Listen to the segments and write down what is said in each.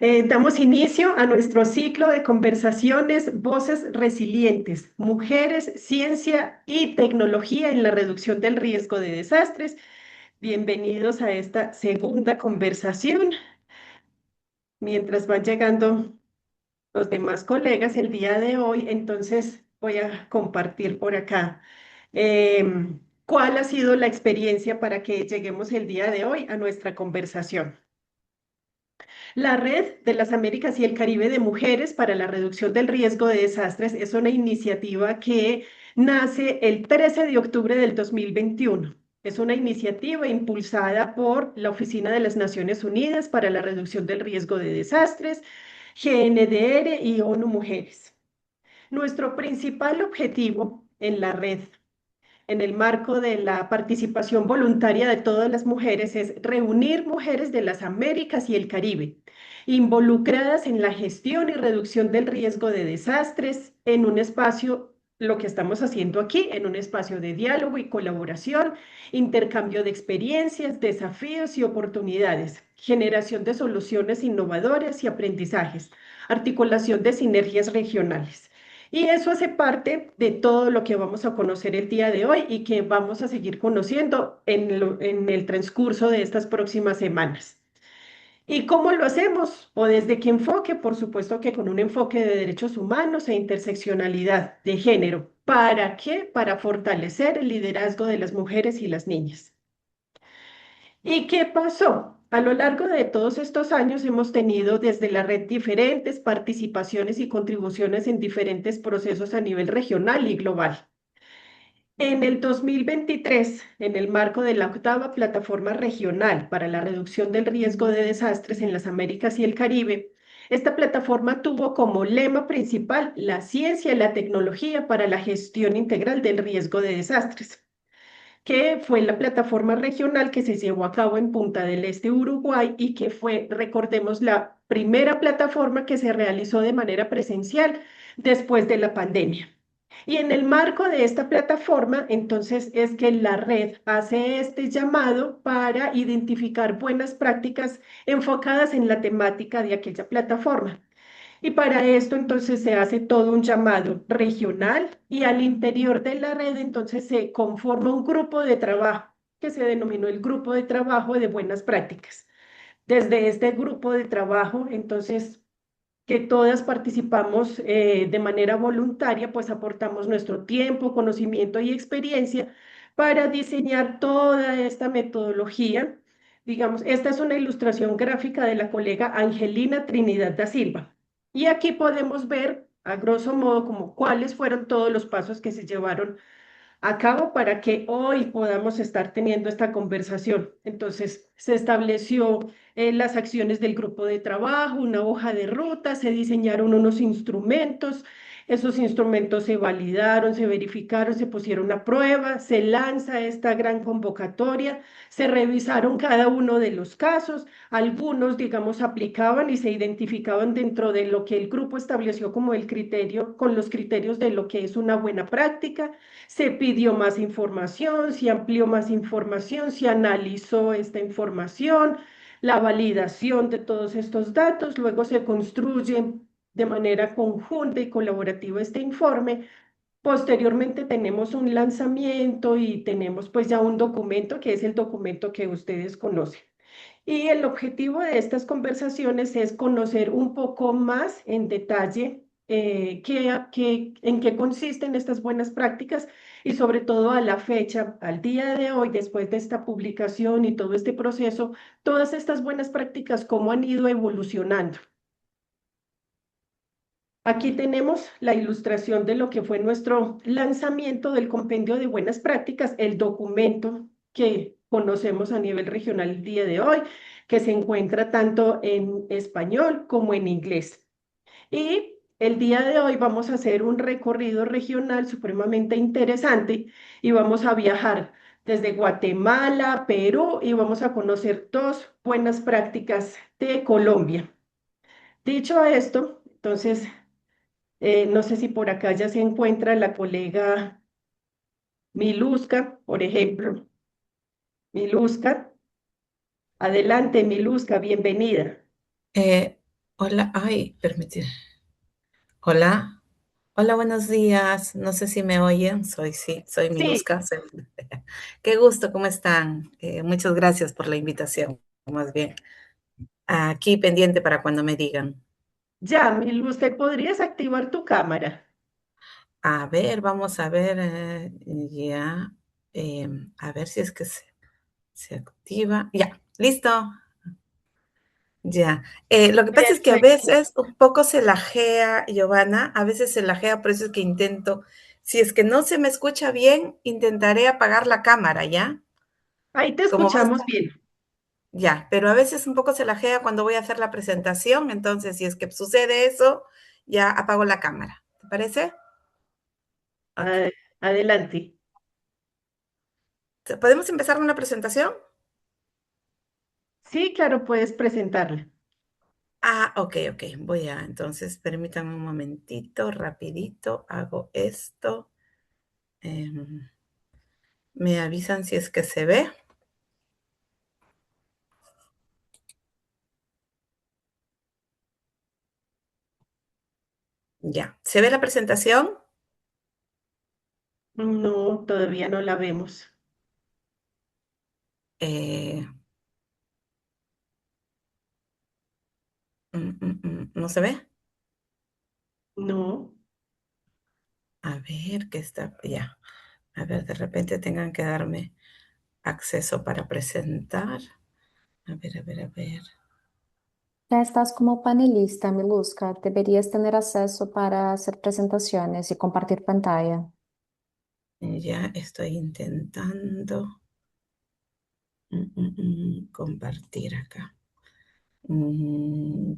Damos inicio a nuestro ciclo de conversaciones Voces Resilientes, Mujeres, Ciencia y Tecnología en la Reducción del Riesgo de Desastres. Bienvenidos a esta segunda conversación. Mientras van llegando los demás colegas el día de hoy, entonces voy a compartir por acá cuál ha sido la experiencia para que lleguemos el día de hoy a nuestra conversación. La Red de las Américas y el Caribe de Mujeres para la Reducción del Riesgo de Desastres es una iniciativa que nace el 13 de octubre del 2021. Es una iniciativa impulsada por la Oficina de las Naciones Unidas para la Reducción del Riesgo de Desastres, GNDR y ONU Mujeres. Nuestro principal objetivo en la red en el marco de la participación voluntaria de todas las mujeres es reunir mujeres de las Américas y el Caribe, involucradas en la gestión y reducción del riesgo de desastres en un espacio, lo que estamos haciendo aquí, en un espacio de diálogo y colaboración, intercambio de experiencias, desafíos y oportunidades, generación de soluciones innovadoras y aprendizajes, articulación de sinergias regionales. Y eso hace parte de todo lo que vamos a conocer el día de hoy y que vamos a seguir conociendo en el transcurso de estas próximas semanas. ¿Y cómo lo hacemos? ¿O desde qué enfoque? Por supuesto que con un enfoque de derechos humanos e interseccionalidad de género. ¿Para qué? Para fortalecer el liderazgo de las mujeres y las niñas. ¿Y qué pasó? A lo largo de todos estos años hemos tenido desde la red diferentes participaciones y contribuciones en diferentes procesos a nivel regional y global. En el 2023, en el marco de la octava plataforma regional para la reducción del riesgo de desastres en las Américas y el Caribe, esta plataforma tuvo como lema principal la ciencia y la tecnología para la gestión integral del riesgo de desastres, que fue la plataforma regional que se llevó a cabo en Punta del Este, Uruguay, y que fue, recordemos, la primera plataforma que se realizó de manera presencial después de la pandemia. Y en el marco de esta plataforma, entonces, es que la red hace este llamado para identificar buenas prácticas enfocadas en la temática de aquella plataforma. Y para esto entonces se hace todo un llamado regional y al interior de la red entonces se conforma un grupo de trabajo que se denominó el Grupo de Trabajo de Buenas Prácticas. Desde este grupo de trabajo, entonces, que todas participamos de manera voluntaria, pues aportamos nuestro tiempo, conocimiento y experiencia para diseñar toda esta metodología. Digamos, esta es una ilustración gráfica de la colega Angelina Trinidad da Silva. Y aquí podemos ver, a grosso modo, como cuáles fueron todos los pasos que se llevaron a cabo para que hoy podamos estar teniendo esta conversación. Entonces, se estableció las acciones del grupo de trabajo, una hoja de ruta, se diseñaron unos instrumentos, esos instrumentos se validaron, se verificaron, se pusieron a prueba, se lanza esta gran convocatoria, se revisaron cada uno de los casos, algunos, digamos, aplicaban y se identificaban dentro de lo que el grupo estableció como el criterio, con los criterios de lo que es una buena práctica. Se pidió más información, se amplió más información, se analizó esta información, la validación de todos estos datos, luego se construye de manera conjunta y colaborativa este informe. Posteriormente tenemos un lanzamiento y tenemos pues ya un documento que es el documento que ustedes conocen. Y el objetivo de estas conversaciones es conocer un poco más en detalle en qué consisten estas buenas prácticas y sobre todo a la fecha, al día de hoy, después de esta publicación y todo este proceso, todas estas buenas prácticas, cómo han ido evolucionando. Aquí tenemos la ilustración de lo que fue nuestro lanzamiento del compendio de buenas prácticas, el documento que conocemos a nivel regional el día de hoy, que se encuentra tanto en español como en inglés. Y el día de hoy vamos a hacer un recorrido regional supremamente interesante y vamos a viajar desde Guatemala, Perú y vamos a conocer dos buenas prácticas de Colombia. Dicho esto, entonces no sé si por acá ya se encuentra la colega Miluska, por ejemplo. Miluska, adelante, Miluska, bienvenida. Hola, ay, permíteme. Hola, hola, buenos días. No sé si me oyen. Soy Sí, Miluska. Qué gusto, ¿cómo están? Muchas gracias por la invitación, más bien. Aquí pendiente para cuando me digan. ya, usted podrías activar tu cámara. A ver, vamos a ver, ya, a ver si es que se activa. Ya, listo. Ya. Lo que pasa es que a Perfecto. veces un poco se lajea, Giovanna, a veces se lajea, por eso es que intento, si es que no se me escucha bien, intentaré apagar la cámara, ¿ya? Ahí te Como vas, escuchamos bien. ya, pero a veces un poco se lajea cuando voy a hacer la presentación, entonces si es que sucede eso, ya apago la cámara. ¿Te parece? Ok. Ah, adelante. ¿Podemos empezar con la presentación? Sí, claro, puedes presentarla. Ok, ok. Entonces, permítanme un momentito, rapidito, hago esto. Em, Me avisan si es que se ve. Ya. ¿Se ve la presentación? No, todavía no la vemos. Eh, ¿No se ve? No. A ver, ¿qué está? Ya. A ver, de repente tengan que darme acceso para presentar. A ver. Ya estás como panelista, Miluska. Deberías tener acceso para hacer presentaciones y compartir pantalla. Ya estoy intentando compartir acá. Mm,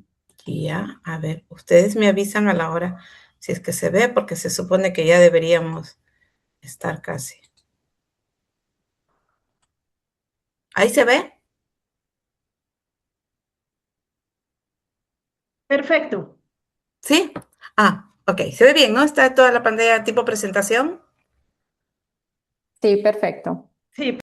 ya, a ver, ustedes me avisan a la hora si es que se ve, porque se supone que ya deberíamos estar casi. ¿Ahí se ve? Perfecto. ¿Sí? Ok, se ve bien, ¿no? Está toda la pantalla tipo presentación. Sí, perfecto. Sí,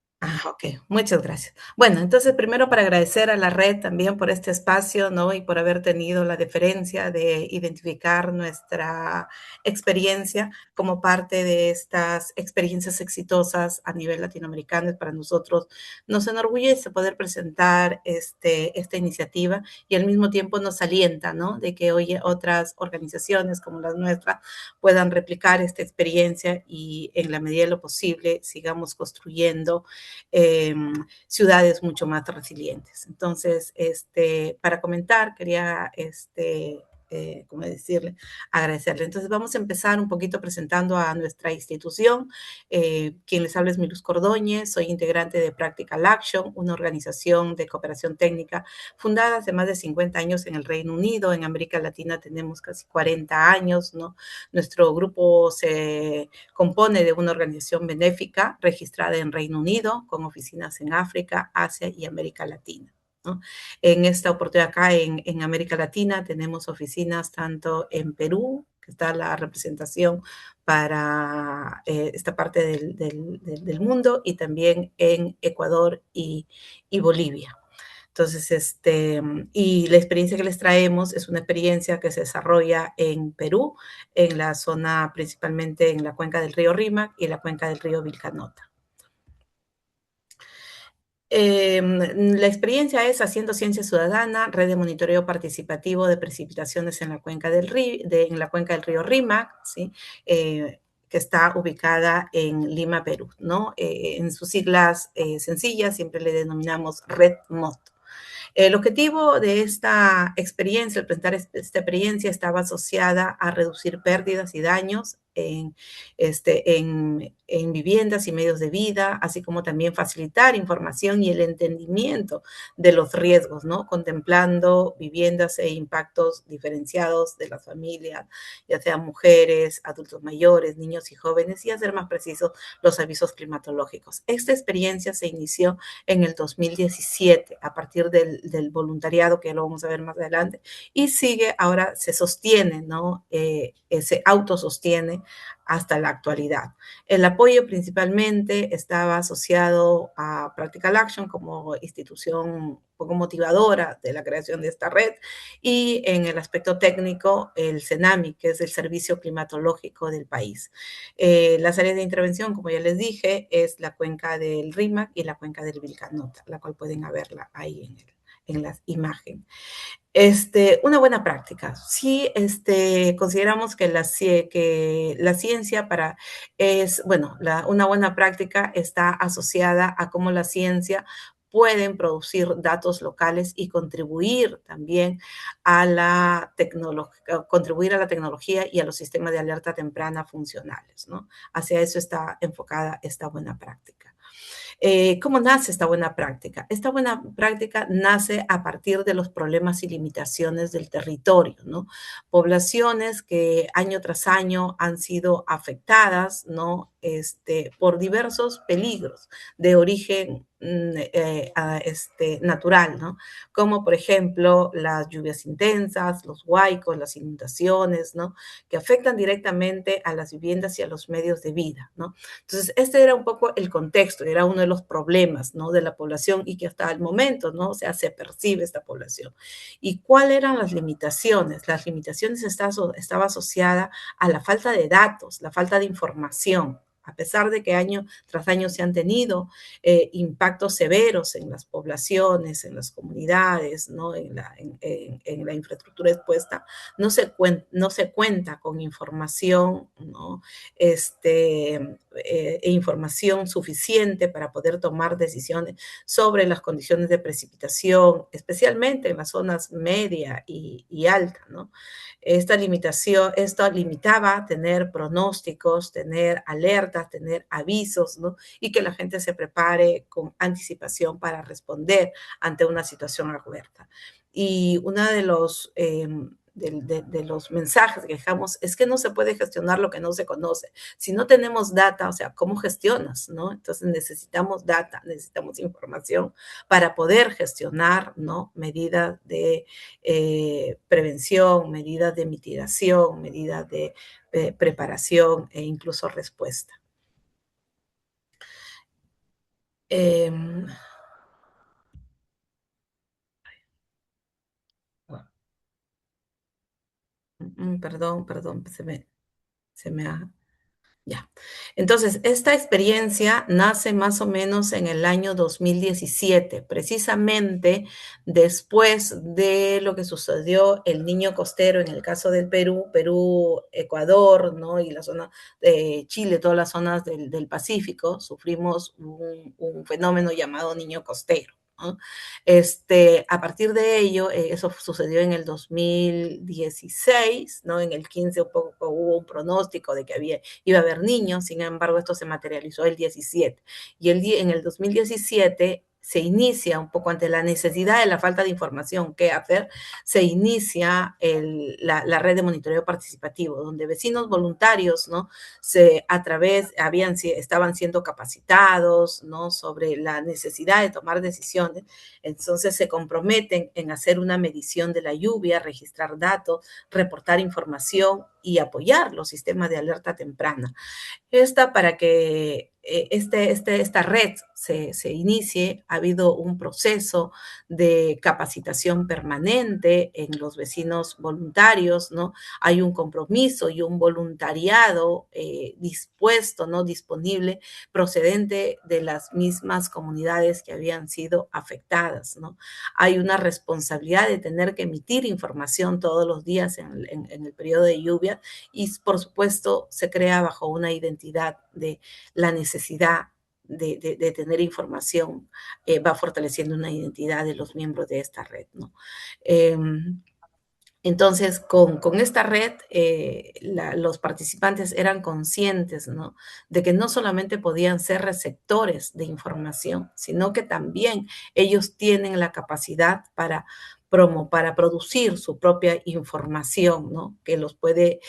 Ok, muchas gracias. Bueno, entonces primero para agradecer a la red también por este espacio, ¿no? Y por haber tenido la deferencia de identificar nuestra experiencia como parte de estas experiencias exitosas a nivel latinoamericano. Y para nosotros nos enorgullece poder presentar esta iniciativa y al mismo tiempo nos alienta, ¿no? De que hoy otras organizaciones como las nuestras puedan replicar esta experiencia y en la medida de lo posible sigamos construyendo eh, ciudades mucho más resilientes. Entonces, para comentar, quería, ¿cómo decirle? Agradecerle. Entonces, vamos a empezar un poquito presentando a nuestra institución. Quien les habla es Miluz Cordóñez, soy integrante de Practical Action, una organización de cooperación técnica fundada hace más de 50 años en el Reino Unido. En América Latina tenemos casi 40 años, ¿no? Nuestro grupo se compone de una organización benéfica registrada en Reino Unido, con oficinas en África, Asia y América Latina, ¿no? En esta oportunidad acá en América Latina tenemos oficinas tanto en Perú, que está la representación para esta parte del mundo, y también en Ecuador y Bolivia. Entonces, y la experiencia que les traemos es una experiencia que se desarrolla en Perú, en la zona, principalmente en la cuenca del río Rímac y la cuenca del río Vilcanota. La experiencia es haciendo ciencia ciudadana, red de monitoreo participativo de precipitaciones en la cuenca del río Rímac, ¿sí? Que está ubicada en Lima, Perú, ¿no? En sus siglas sencillas siempre le denominamos Red MOT. El objetivo de esta experiencia, el presentar esta experiencia, estaba asociada a reducir pérdidas y daños en viviendas y medios de vida, así como también facilitar información y el entendimiento de los riesgos, ¿no? Contemplando viviendas e impactos diferenciados de las familias, ya sean mujeres, adultos mayores, niños y jóvenes, y hacer más precisos los avisos climatológicos. Esta experiencia se inició en el 2017 a partir del voluntariado, que lo vamos a ver más adelante, y sigue ahora, se sostiene, ¿no? Se autosostiene hasta la actualidad. El apoyo principalmente estaba asociado a Practical Action como institución un poco motivadora de la creación de esta red, y en el aspecto técnico el CENAMI, que es el Servicio Climatológico del país. Las áreas de intervención, como ya les dije, es la cuenca del Rímac y la cuenca del Vilcanota, la cual pueden verla ahí en la imagen. Una buena práctica. Sí, consideramos que la ciencia una buena práctica está asociada a cómo la ciencia pueden producir datos locales y contribuir también a la tecnología y a los sistemas de alerta temprana funcionales, ¿no? Hacia eso está enfocada esta buena práctica. ¿Cómo nace esta buena práctica? Esta buena práctica nace a partir de los problemas y limitaciones del territorio, ¿no? Poblaciones que año tras año han sido afectadas, ¿no? Por diversos peligros de origen natural, ¿no? Como por ejemplo las lluvias intensas, los huaicos, las inundaciones, ¿no? Que afectan directamente a las viviendas y a los medios de vida, ¿no? Entonces, este era un poco el contexto, era uno de los problemas, ¿no? De la población y que hasta el momento, ¿no? O sea, se percibe esta población. ¿Y cuáles eran las limitaciones? Las limitaciones estaba asociada a la falta de datos, la falta de información. A pesar de que año tras año se han tenido impactos severos en las poblaciones, en las comunidades, ¿no? en la infraestructura expuesta, no se cuenta con información, ¿no? Información suficiente para poder tomar decisiones sobre las condiciones de precipitación, especialmente en las zonas media y alta, ¿no? Esto limitaba tener pronósticos, tener alertas, tener avisos, ¿no? Y que la gente se prepare con anticipación para responder ante una situación adversa. Y uno de los mensajes que dejamos es que no se puede gestionar lo que no se conoce. Si no tenemos data, o sea, ¿cómo gestionas, no? Entonces necesitamos data, necesitamos información para poder gestionar, ¿no? Medidas de prevención, medidas de mitigación, medidas de preparación e incluso respuesta. Perdón, se me ha... Ya. Entonces, esta experiencia nace más o menos en el año 2017, precisamente después de lo que sucedió el Niño Costero en el caso del Perú, Ecuador, ¿no? Y la zona de Chile, todas las zonas del Pacífico, sufrimos un fenómeno llamado Niño Costero, ¿no? A partir de ello, eso sucedió en el 2016, ¿no? En el 15 hubo un pronóstico de que iba a haber niños, sin embargo, esto se materializó el 17. Y en el 2017 se inicia un poco ante la necesidad de la falta de información que hacer, se inicia la red de monitoreo participativo, donde vecinos voluntarios, ¿no? Estaban siendo capacitados, ¿no? Sobre la necesidad de tomar decisiones. Entonces se comprometen en hacer una medición de la lluvia, registrar datos, reportar información y apoyar los sistemas de alerta temprana. Para que esta red se inicie, ha habido un proceso de capacitación permanente en los vecinos voluntarios, ¿no? Hay un compromiso y un voluntariado dispuesto, ¿no? Disponible, procedente de las mismas comunidades que habían sido afectadas, ¿no? Hay una responsabilidad de tener que emitir información todos los días en el periodo de lluvia y, por supuesto, se crea bajo una identidad de la necesidad de tener información, va fortaleciendo una identidad de los miembros de esta red, ¿no? Entonces, con esta red, los participantes eran conscientes, ¿no? De que no solamente podían ser receptores de información, sino que también ellos tienen la capacidad para para producir su propia información, ¿no? Que los puede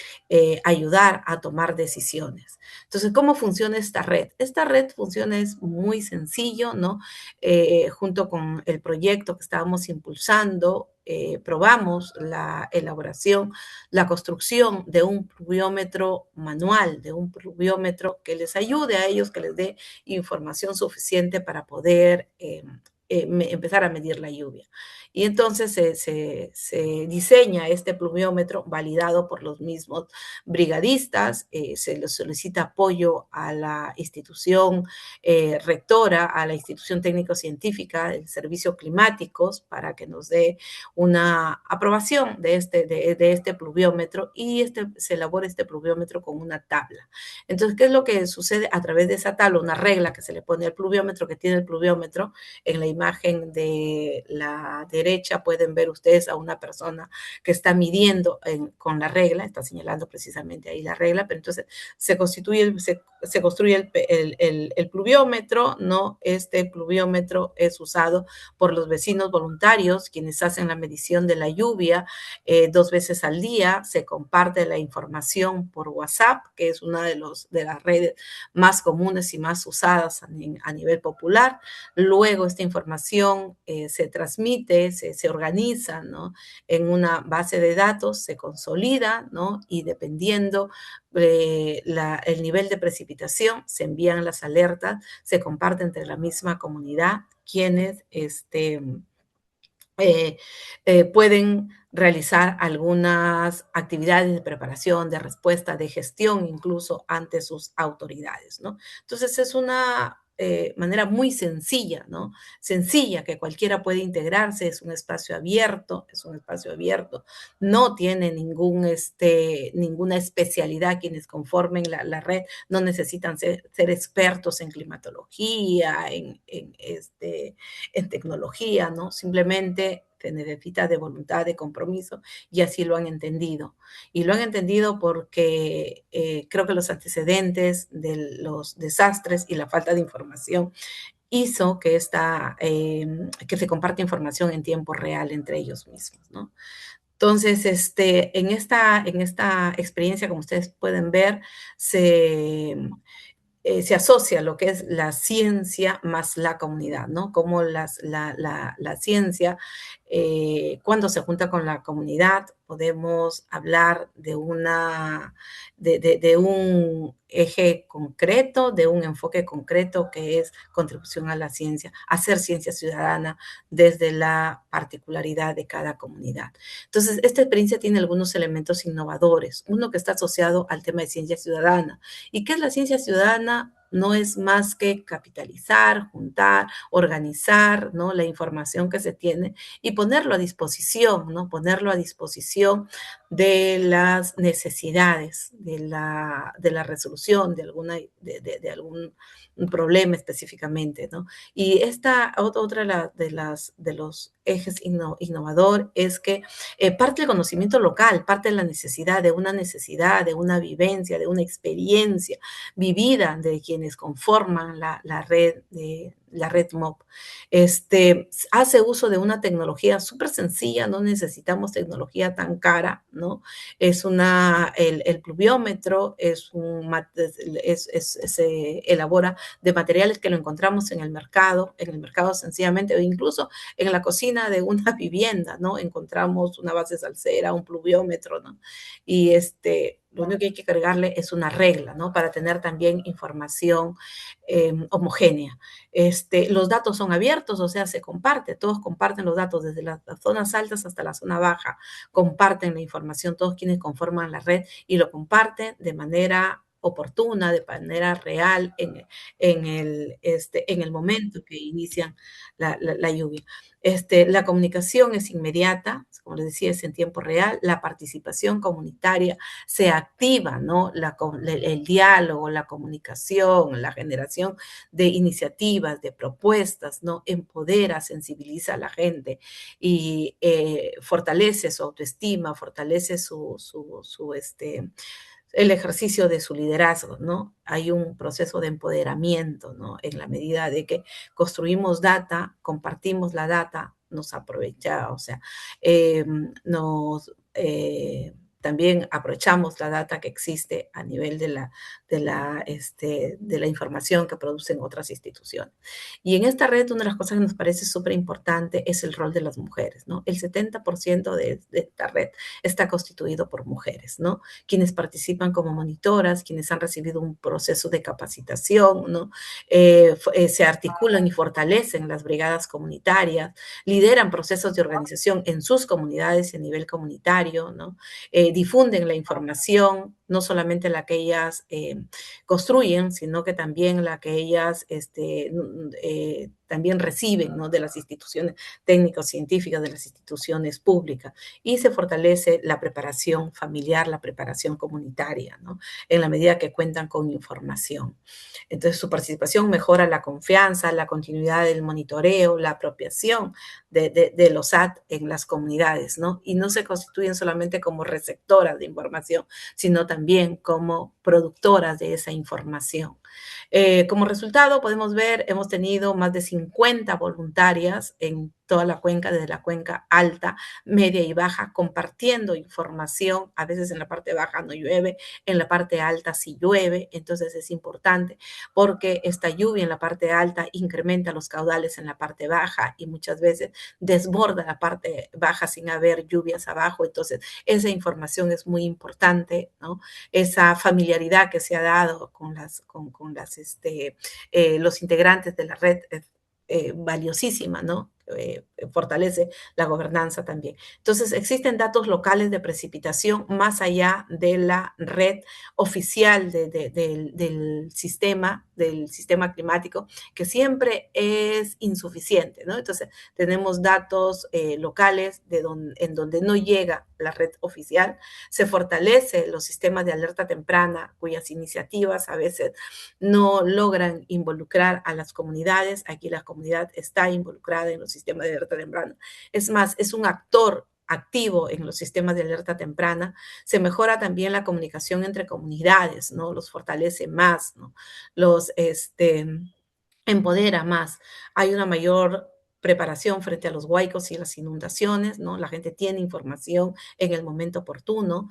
ayudar a tomar decisiones. Entonces, ¿cómo funciona esta red? Esta red funciona es muy sencillo, ¿no? Junto con el proyecto que estábamos impulsando, probamos la elaboración, la construcción de un pluviómetro manual, de un pluviómetro que les ayude a ellos, que les dé información suficiente para poder empezar a medir la lluvia. Y entonces se diseña este pluviómetro validado por los mismos brigadistas, se les solicita apoyo a la institución rectora, a la institución técnico-científica del Servicio Climáticos para que nos dé una aprobación de este pluviómetro y se elabora este pluviómetro con una tabla. Entonces, ¿qué es lo que sucede? A través de esa tabla, una regla que se le pone al pluviómetro, que tiene el pluviómetro, en la imagen de la derecha pueden ver ustedes a una persona que está midiendo con la regla, está señalando precisamente ahí la regla, pero entonces se construye el pluviómetro, ¿no? Este pluviómetro es usado por los vecinos voluntarios, quienes hacen la medición de la lluvia 2 veces al día, se comparte la información por WhatsApp, que es una de las redes más comunes y más usadas a nivel popular. Luego esta información se transmite, se organiza, ¿no? En una base de datos, se consolida, ¿no? Y dependiendo el nivel de precipitación, se envían las alertas, se comparte entre la misma comunidad, quienes pueden realizar algunas actividades de preparación, de respuesta, de gestión, incluso ante sus autoridades, ¿no? Entonces es una manera muy sencilla, ¿no? Sencilla, que cualquiera puede integrarse, es un espacio abierto, no tiene ninguna especialidad quienes conformen la red, no necesitan ser expertos en climatología, en tecnología, ¿no? Simplemente se necesita de voluntad, de compromiso, y así lo han entendido. Y lo han entendido porque creo que los antecedentes de los desastres y la falta de información hizo que se comparte información en tiempo real entre ellos mismos, ¿no? Entonces, en esta experiencia, como ustedes pueden ver, se asocia lo que es la ciencia más la comunidad, ¿no? Como la ciencia, cuando se junta con la comunidad, podemos hablar de un eje concreto, de un enfoque concreto que es contribución a la ciencia, hacer ciencia ciudadana desde la particularidad de cada comunidad. Entonces, esta experiencia tiene algunos elementos innovadores. Uno que está asociado al tema de ciencia ciudadana. ¿Y qué es la ciencia ciudadana? No es más que capitalizar, juntar, organizar, ¿no? La información que se tiene y ponerlo a disposición, ¿no? Ponerlo a disposición de las necesidades, de la resolución de algún problema específicamente, ¿no? Y esta otra de los ejes innovador es que parte del conocimiento local, parte de la necesidad, de una vivencia, de una experiencia vivida de quienes conforman la red MOP. Hace uso de una tecnología súper sencilla, no necesitamos tecnología tan cara, ¿no? El pluviómetro se elabora de materiales que lo encontramos en el mercado sencillamente, o incluso en la cocina de una vivienda, ¿no? Encontramos una base salsera, un pluviómetro, ¿no? Y lo único que hay que cargarle es una regla, ¿no? Para tener también información homogénea. Los datos son abiertos, o sea, se comparte, todos comparten los datos, desde las zonas altas hasta la zona baja, comparten la información, todos quienes conforman la red, y lo comparten de manera oportuna, de manera real, en el momento que inician la lluvia. La comunicación es inmediata, como les decía, es en tiempo real, la participación comunitaria se activa, ¿no? El diálogo, la comunicación, la generación de iniciativas, de propuestas, ¿no? Empodera, sensibiliza a la gente y fortalece su autoestima, fortalece el ejercicio de su liderazgo, ¿no? Hay un proceso de empoderamiento, ¿no? En la medida de que construimos data, compartimos la data, nos aprovecha, o sea, nos... también aprovechamos la data que existe a nivel de la información que producen otras instituciones. Y en esta red, una de las cosas que nos parece súper importante es el rol de las mujeres, ¿no? El 70% de esta red está constituido por mujeres, ¿no? Quienes participan como monitoras, quienes han recibido un proceso de capacitación, ¿no? Se articulan y fortalecen las brigadas comunitarias, lideran procesos de organización en sus comunidades y a nivel comunitario, ¿no? Difunden la información, no solamente la que ellas construyen, sino que también la que ellas también reciben, ¿no? De las instituciones técnico-científicas, de las instituciones públicas, y se fortalece la preparación familiar, la preparación comunitaria, ¿no? En la medida que cuentan con información. Entonces, su participación mejora la confianza, la continuidad del monitoreo, la apropiación de los AT en las comunidades, ¿no? Y no se constituyen solamente como receptoras de información, sino también como productoras de esa información. Como resultado, podemos ver, hemos tenido más de 50 voluntarias en toda la cuenca, desde la cuenca alta, media y baja, compartiendo información. A veces en la parte baja no llueve, en la parte alta sí llueve, entonces es importante porque esta lluvia en la parte alta incrementa los caudales en la parte baja y muchas veces desborda la parte baja sin haber lluvias abajo. Entonces, esa información es muy importante, ¿no? Esa familiaridad que se ha dado con los integrantes de la red es valiosísima, ¿no? Fortalece la gobernanza también. Entonces, existen datos locales de precipitación más allá de la red oficial del sistema climático, que siempre es insuficiente, ¿no? Entonces, tenemos datos locales en donde no llega la red oficial, se fortalece los sistemas de alerta temprana, cuyas iniciativas a veces no logran involucrar a las comunidades. Aquí la comunidad está involucrada en los sistemas de alerta temprana. Es más, es un actor activo en los sistemas de alerta temprana. Se mejora también la comunicación entre comunidades, ¿no? Los fortalece más, ¿no? Los empodera más. Hay una mayor preparación frente a los huaicos y las inundaciones, ¿no? La gente tiene información en el momento oportuno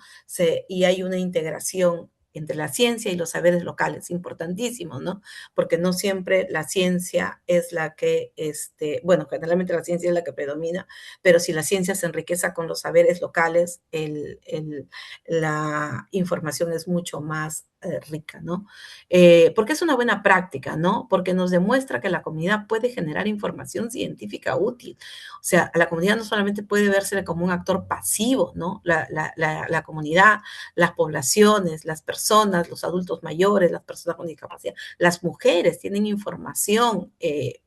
y hay una integración entre la ciencia y los saberes locales, importantísimo, ¿no? Porque no siempre la ciencia es la que, bueno, generalmente la ciencia es la que predomina, pero si la ciencia se enriquece con los saberes locales, la información es mucho más rica, ¿no? Porque es una buena práctica, ¿no? Porque nos demuestra que la comunidad puede generar información científica útil. O sea, la comunidad no solamente puede verse como un actor pasivo, ¿no? La comunidad, las poblaciones, las personas, los adultos mayores, las personas con discapacidad, las mujeres tienen información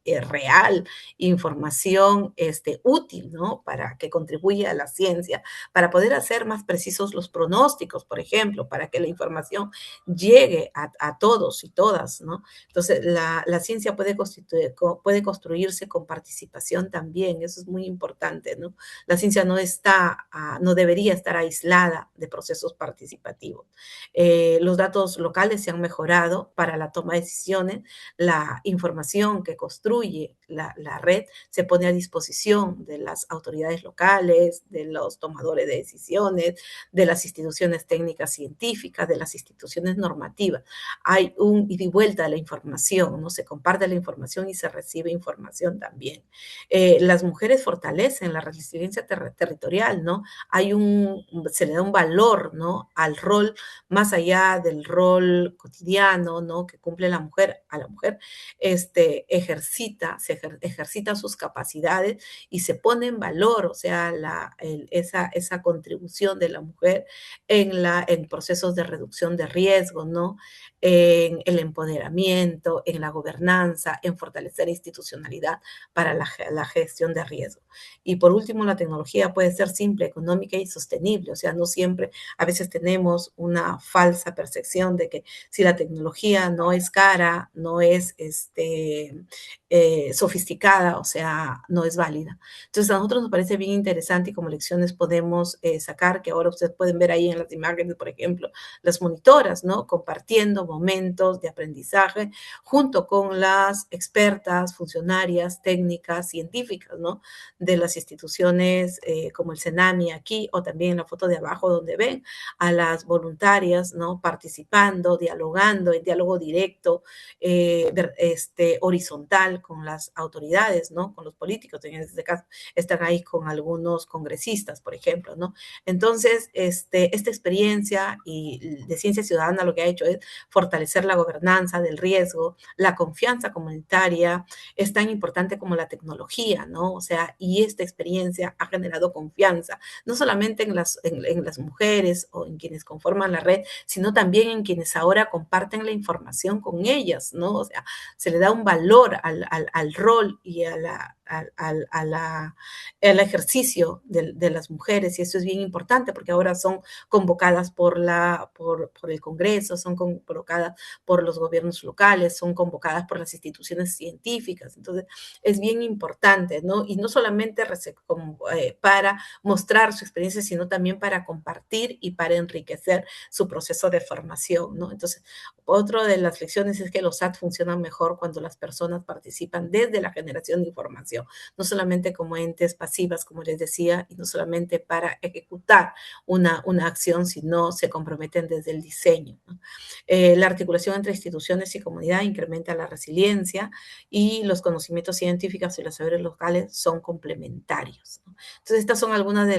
real, información útil, ¿no? Para que contribuya a la ciencia, para poder hacer más precisos los pronósticos, por ejemplo, para que la información llegue a todos y todas, ¿no? Entonces, la ciencia puede construirse con participación también, eso es muy importante, ¿no? La ciencia no debería estar aislada de procesos participativos. Los datos locales se han mejorado para la toma de decisiones, la información que construye la red se pone a disposición de las autoridades locales, de los tomadores de decisiones, de las instituciones técnicas científicas, de las instituciones normativas. Hay un ida y vuelta de la información, ¿no? Se comparte la información y se recibe información también. Las mujeres fortalecen la resiliencia territorial, ¿no? Se le da un valor, ¿no? Al rol, más allá del rol cotidiano, ¿no? Que cumple la mujer, a la mujer, ejercita sus capacidades y se pone en valor, o sea, esa contribución de la mujer en procesos de reducción de riesgo, ¿no? En el empoderamiento, en la gobernanza, en fortalecer institucionalidad para la gestión de riesgo. Y por último, la tecnología puede ser simple, económica y sostenible, o sea, no siempre, a veces tenemos una falsa percepción de que si la tecnología no es cara, no es sofisticada, o sea, no es válida. Entonces, a nosotros nos parece bien interesante y como lecciones podemos sacar, que ahora ustedes pueden ver ahí en las imágenes, por ejemplo, las monitoras, ¿no? Compartiendo momentos de aprendizaje junto con las expertas, funcionarias, técnicas, científicas, ¿no? De las instituciones como el CENAMI aquí, o también en la foto de abajo donde ven a las voluntarias, ¿no? Participando, dialogando, en diálogo directo, horizontal con las autoridades, ¿no? Con los políticos, en este caso están ahí con algunos congresistas, por ejemplo, ¿no? Entonces, esta experiencia y de ciencia ciudadana lo que ha hecho es fortalecer la gobernanza del riesgo, la confianza comunitaria, es tan importante como la tecnología, ¿no? O sea, y esta experiencia ha generado confianza, no solamente en las mujeres o en quienes conforman la red, sino también en quienes ahora comparten la información con ellas, ¿no? O sea, se le da un valor al rol y al ejercicio de las mujeres, y eso es bien importante porque ahora son convocadas por el Congreso, son convocadas por los gobiernos locales, son convocadas por las instituciones científicas. Entonces, es bien importante, ¿no? Y no solamente para mostrar su experiencia, sino también para compartir y para enriquecer su proceso de formación, ¿no? Entonces, otra de las lecciones es que los SAT funcionan mejor cuando las personas participan desde la generación de información, no solamente como entes pasivas, como les decía, y no solamente para ejecutar una acción, sino se comprometen desde el diseño, ¿no? La articulación entre instituciones y comunidad incrementa la resiliencia y los conocimientos científicos y los saberes locales son complementarios, ¿no? Entonces, estas son algunas de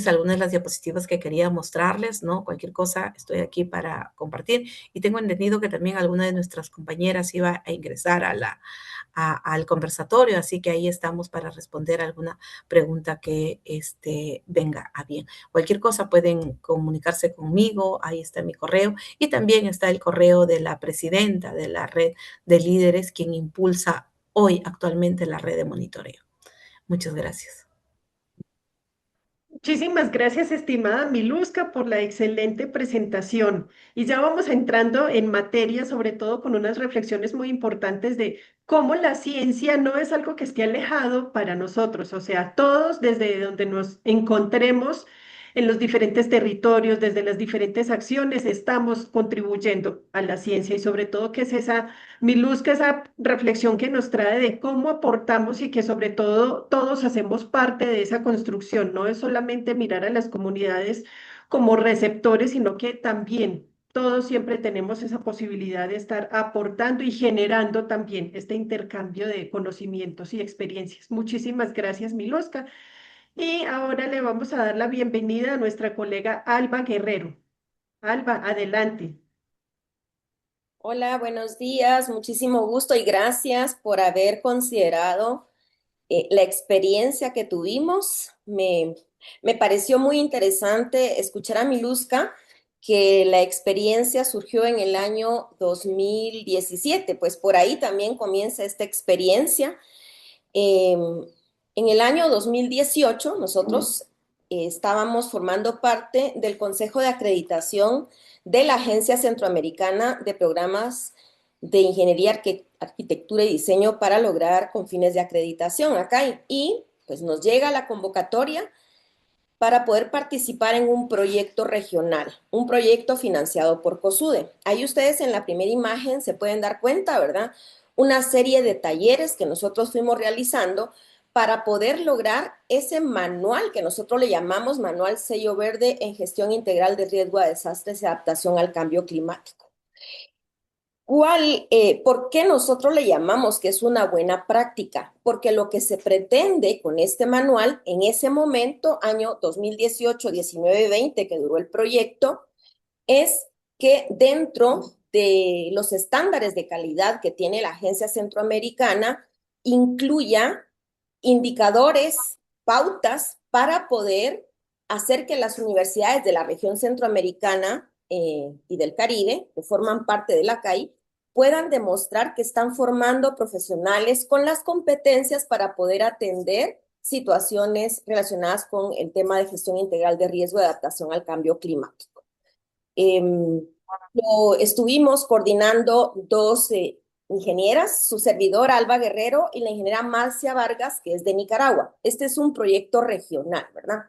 algunas de las diapositivas que quería mostrarles, ¿no? Cualquier cosa, estoy aquí para compartir. Y tengo entendido que también alguna de nuestras compañeras iba a ingresar al conversatorio, así que ahí estamos para responder alguna pregunta que venga a bien. Cualquier cosa pueden comunicarse conmigo, ahí está mi correo, y también está el correo de la presidenta de la red de líderes, quien impulsa hoy actualmente la red de monitoreo. Muchas gracias. Muchísimas gracias, estimada Miluska, por la excelente presentación. Y ya vamos entrando en materia, sobre todo con unas reflexiones muy importantes de cómo la ciencia no es algo que esté alejado para nosotros, o sea, todos desde donde nos encontremos en los diferentes territorios, desde las diferentes acciones, estamos contribuyendo a la ciencia y sobre todo que es esa, Miluska, esa reflexión que nos trae de cómo aportamos y que sobre todo todos hacemos parte de esa construcción. No es solamente mirar a las comunidades como receptores, sino que también todos siempre tenemos esa posibilidad de estar aportando y generando también este intercambio de conocimientos y experiencias. Muchísimas gracias, Miluska. Y ahora le vamos a dar la bienvenida a nuestra colega Alba Guerrero. Alba, adelante. Hola, buenos días, muchísimo gusto y gracias por haber considerado la experiencia que tuvimos. Me pareció muy interesante escuchar a Miluska que la experiencia surgió en el año 2017, pues por ahí también comienza esta experiencia. En el año 2018 nosotros estábamos formando parte del Consejo de Acreditación de la Agencia Centroamericana de Programas de Ingeniería, Arquitectura y Diseño para lograr con fines de acreditación acá y pues nos llega la convocatoria para poder participar en un proyecto regional, un proyecto financiado por COSUDE. Ahí ustedes en la primera imagen se pueden dar cuenta, ¿verdad? Una serie de talleres que nosotros fuimos realizando para poder lograr ese manual que nosotros le llamamos Manual Sello Verde en Gestión Integral de Riesgo a Desastres y Adaptación al Cambio Climático. ¿Por qué nosotros le llamamos que es una buena práctica? Porque lo que se pretende con este manual en ese momento, año 2018, 19, 20, que duró el proyecto, es que dentro de los estándares de calidad que tiene la Agencia Centroamericana, incluya indicadores, pautas para poder hacer que las universidades de la región centroamericana y del Caribe, que forman parte de la CAI, puedan demostrar que están formando profesionales con las competencias para poder atender situaciones relacionadas con el tema de gestión integral de riesgo de adaptación al cambio climático. Lo estuvimos coordinando dos ingenieras, su servidora Alba Guerrero y la ingeniera Marcia Vargas, que es de Nicaragua. Este es un proyecto regional, ¿verdad?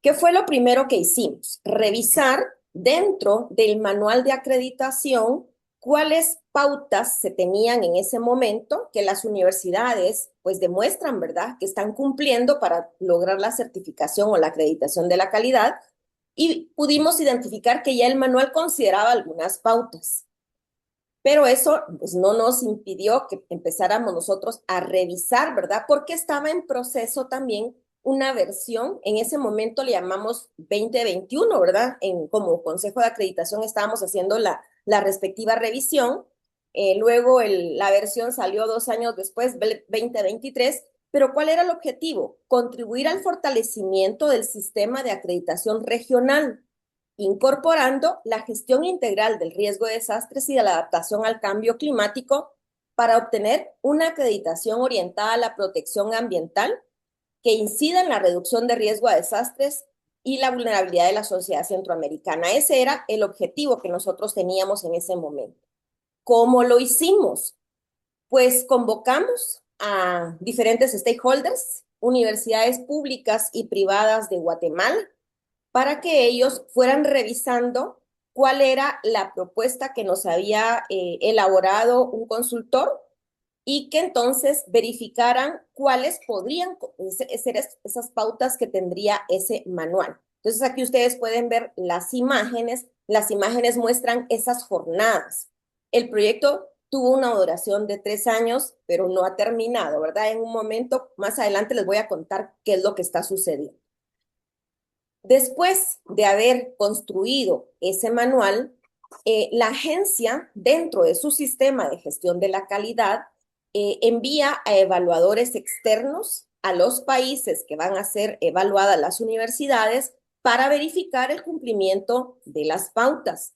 ¿Qué fue lo primero que hicimos? Revisar dentro del manual de acreditación cuáles pautas se tenían en ese momento que las universidades pues demuestran, ¿verdad?, que están cumpliendo para lograr la certificación o la acreditación de la calidad, y pudimos identificar que ya el manual consideraba algunas pautas. Pero eso pues, no nos impidió que empezáramos nosotros a revisar, ¿verdad? Porque estaba en proceso también una versión, en ese momento le llamamos 2021, ¿verdad? Como Consejo de Acreditación estábamos haciendo la respectiva revisión. Luego la versión salió 2 años después, 2023, pero ¿cuál era el objetivo? Contribuir al fortalecimiento del sistema de acreditación regional, incorporando la gestión integral del riesgo de desastres y de la adaptación al cambio climático para obtener una acreditación orientada a la protección ambiental que incida en la reducción de riesgo a desastres y la vulnerabilidad de la sociedad centroamericana. Ese era el objetivo que nosotros teníamos en ese momento. ¿Cómo lo hicimos? Pues convocamos a diferentes stakeholders, universidades públicas y privadas de Guatemala, para que ellos fueran revisando cuál era la propuesta que nos había elaborado un consultor y que entonces verificaran cuáles podrían ser esas pautas que tendría ese manual. Entonces aquí ustedes pueden ver las imágenes muestran esas jornadas. El proyecto tuvo una duración de 3 años, pero no ha terminado, ¿verdad? En un momento más adelante les voy a contar qué es lo que está sucediendo. Después de haber construido ese manual, la agencia, dentro de su sistema de gestión de la calidad, envía a evaluadores externos a los países que van a ser evaluadas las universidades para verificar el cumplimiento de las pautas.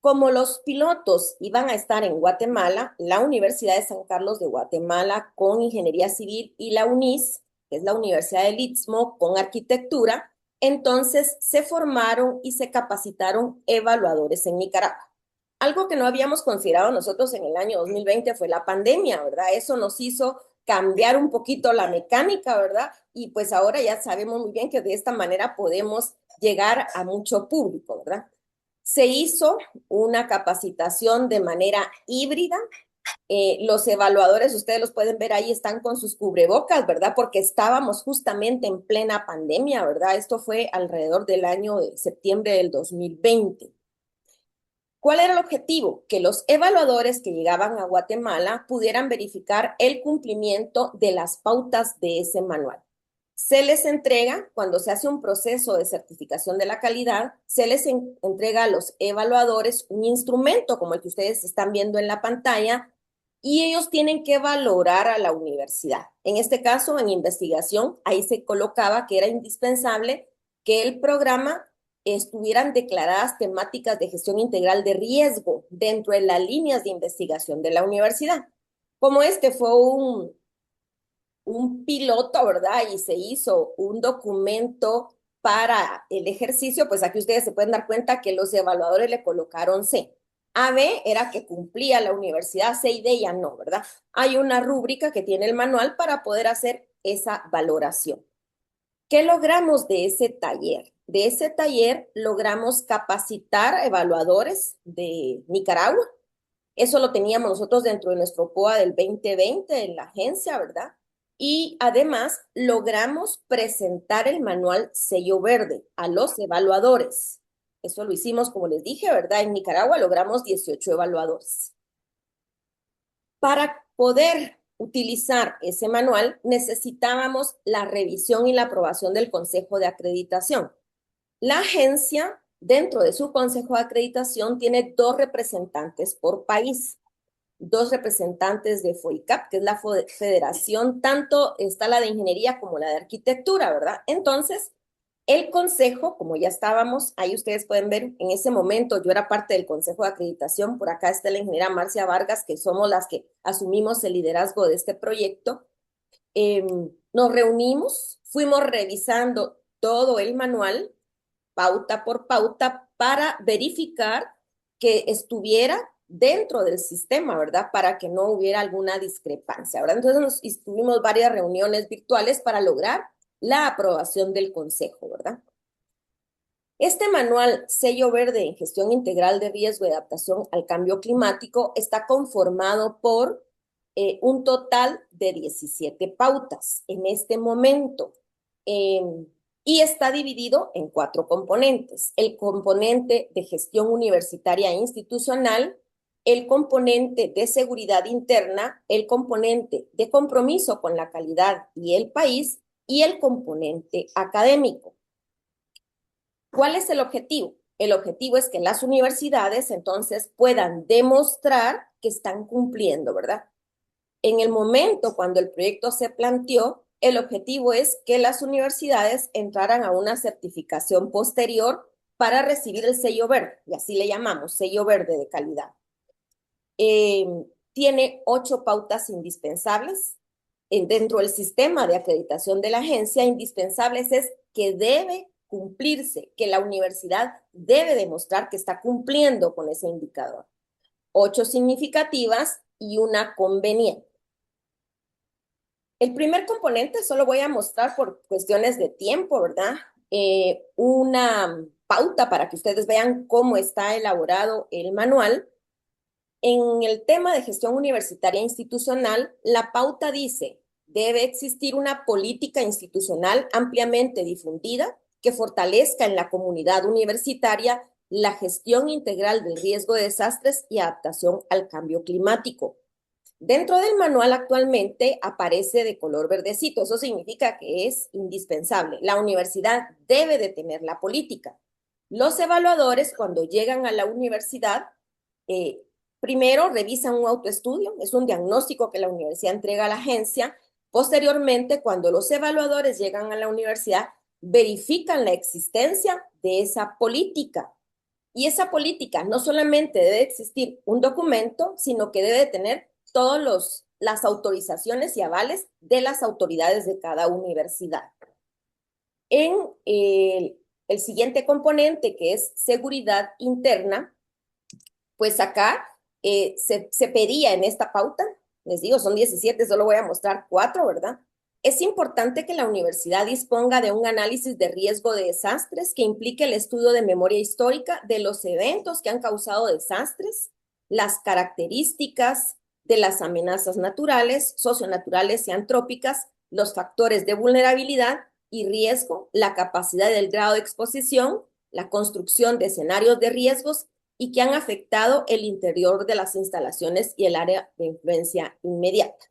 Como los pilotos iban a estar en Guatemala, la Universidad de San Carlos de Guatemala con Ingeniería Civil y la UNIS, que es la Universidad del Istmo, con Arquitectura, entonces se formaron y se capacitaron evaluadores en Nicaragua. Algo que no habíamos considerado nosotros en el año 2020 fue la pandemia, ¿verdad? Eso nos hizo cambiar un poquito la mecánica, ¿verdad? Y pues ahora ya sabemos muy bien que de esta manera podemos llegar a mucho público, ¿verdad? Se hizo una capacitación de manera híbrida. Los evaluadores, ustedes los pueden ver ahí, están con sus cubrebocas, ¿verdad? Porque estábamos justamente en plena pandemia, ¿verdad? Esto fue alrededor del año de septiembre del 2020. ¿Cuál era el objetivo? Que los evaluadores que llegaban a Guatemala pudieran verificar el cumplimiento de las pautas de ese manual. Se les entrega, cuando se hace un proceso de certificación de la calidad, se les entrega a los evaluadores un instrumento como el que ustedes están viendo en la pantalla, y ellos tienen que valorar a la universidad. En este caso, en investigación, ahí se colocaba que era indispensable que el programa estuvieran declaradas temáticas de gestión integral de riesgo dentro de las líneas de investigación de la universidad. Como este fue un piloto, ¿verdad? Y se hizo un documento para el ejercicio, pues aquí ustedes se pueden dar cuenta que los evaluadores le colocaron C. A, B era que cumplía la universidad, C y D ya no, ¿verdad? Hay una rúbrica que tiene el manual para poder hacer esa valoración. ¿Qué logramos de ese taller? De ese taller logramos capacitar a evaluadores de Nicaragua. Eso lo teníamos nosotros dentro de nuestro POA del 2020 en la agencia, ¿verdad? Y además logramos presentar el manual sello verde a los evaluadores. Eso lo hicimos, como les dije, ¿verdad? En Nicaragua logramos 18 evaluadores. Para poder utilizar ese manual, necesitábamos la revisión y la aprobación del Consejo de Acreditación. La agencia, dentro de su Consejo de Acreditación, tiene 2 representantes por país. 2 representantes de FOICAP, que es la federación, tanto está la de ingeniería como la de arquitectura, ¿verdad? Entonces, el consejo, como ya estábamos, ahí ustedes pueden ver, en ese momento yo era parte del Consejo de Acreditación, por acá está la ingeniera Marcia Vargas, que somos las que asumimos el liderazgo de este proyecto. Nos reunimos, fuimos revisando todo el manual, pauta por pauta, para verificar que estuviera dentro del sistema, ¿verdad? Para que no hubiera alguna discrepancia, ¿verdad? Entonces tuvimos varias reuniones virtuales para lograr la aprobación del Consejo, ¿verdad? Este manual Sello Verde en Gestión Integral de Riesgo y Adaptación al Cambio Climático está conformado por un total de 17 pautas en este momento. Y está dividido en 4 componentes. El componente de gestión universitaria e institucional, el componente de seguridad interna, el componente de compromiso con la calidad y el país, y el componente académico. ¿Cuál es el objetivo? El objetivo es que las universidades entonces puedan demostrar que están cumpliendo, ¿verdad? En el momento cuando el proyecto se planteó, el objetivo es que las universidades entraran a una certificación posterior para recibir el sello verde, y así le llamamos, sello verde de calidad. Tiene 8 pautas indispensables. Dentro del sistema de acreditación de la agencia, indispensables es que debe cumplirse, que la universidad debe demostrar que está cumpliendo con ese indicador. 8 significativas y una conveniente. El primer componente solo voy a mostrar por cuestiones de tiempo, ¿verdad? Una pauta para que ustedes vean cómo está elaborado el manual. En el tema de gestión universitaria e institucional, la pauta dice, debe existir una política institucional ampliamente difundida que fortalezca en la comunidad universitaria la gestión integral del riesgo de desastres y adaptación al cambio climático. Dentro del manual actualmente aparece de color verdecito, eso significa que es indispensable. La universidad debe de tener la política. Los evaluadores, cuando llegan a la universidad, primero revisan un autoestudio, es un diagnóstico que la universidad entrega a la agencia. Posteriormente, cuando los evaluadores llegan a la universidad, verifican la existencia de esa política. Y esa política no solamente debe existir un documento, sino que debe tener todas las autorizaciones y avales de las autoridades de cada universidad. En el siguiente componente, que es seguridad interna, pues acá se pedía en esta pauta, les digo, son 17, solo voy a mostrar 4, ¿verdad? Es importante que la universidad disponga de un análisis de riesgo de desastres que implique el estudio de memoria histórica de los eventos que han causado desastres, las características de las amenazas naturales, socionaturales y antrópicas, los factores de vulnerabilidad y riesgo, la capacidad del grado de exposición, la construcción de escenarios de riesgos y que han afectado el interior de las instalaciones y el área de influencia inmediata.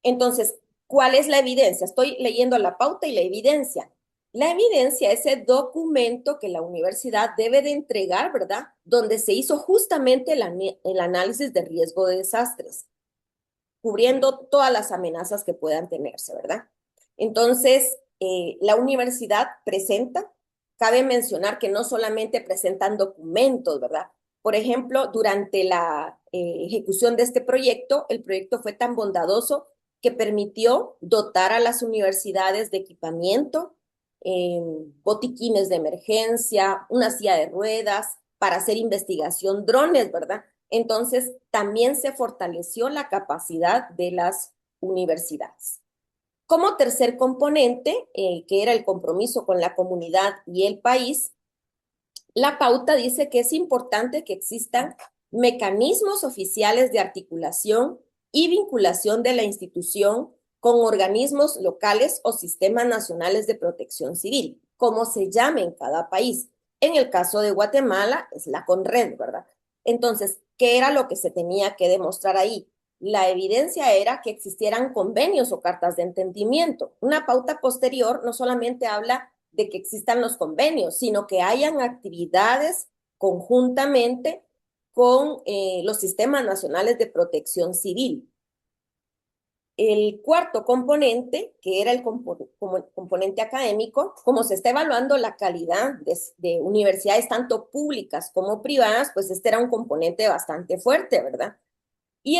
Entonces, ¿cuál es la evidencia? Estoy leyendo la pauta y la evidencia. La evidencia es el documento que la universidad debe de entregar, ¿verdad? Donde se hizo justamente el análisis de riesgo de desastres, cubriendo todas las amenazas que puedan tenerse, ¿verdad? Entonces, la universidad presenta, cabe mencionar que no solamente presentan documentos, ¿verdad? Por ejemplo, durante la ejecución de este proyecto, el proyecto fue tan bondadoso que permitió dotar a las universidades de equipamiento, botiquines de emergencia, una silla de ruedas para hacer investigación, drones, ¿verdad? Entonces, también se fortaleció la capacidad de las universidades. Como tercer componente, que era el compromiso con la comunidad y el país, la pauta dice que es importante que existan mecanismos oficiales de articulación y vinculación de la institución con organismos locales o sistemas nacionales de protección civil, como se llame en cada país. En el caso de Guatemala es la CONRED, ¿verdad? Entonces, ¿qué era lo que se tenía que demostrar ahí? La evidencia era que existieran convenios o cartas de entendimiento. Una pauta posterior no solamente habla de que existan los convenios, sino que hayan actividades conjuntamente con los sistemas nacionales de protección civil. El cuarto componente, que era el componente académico, como se está evaluando la calidad de universidades tanto públicas como privadas, pues este era un componente bastante fuerte, ¿verdad? Y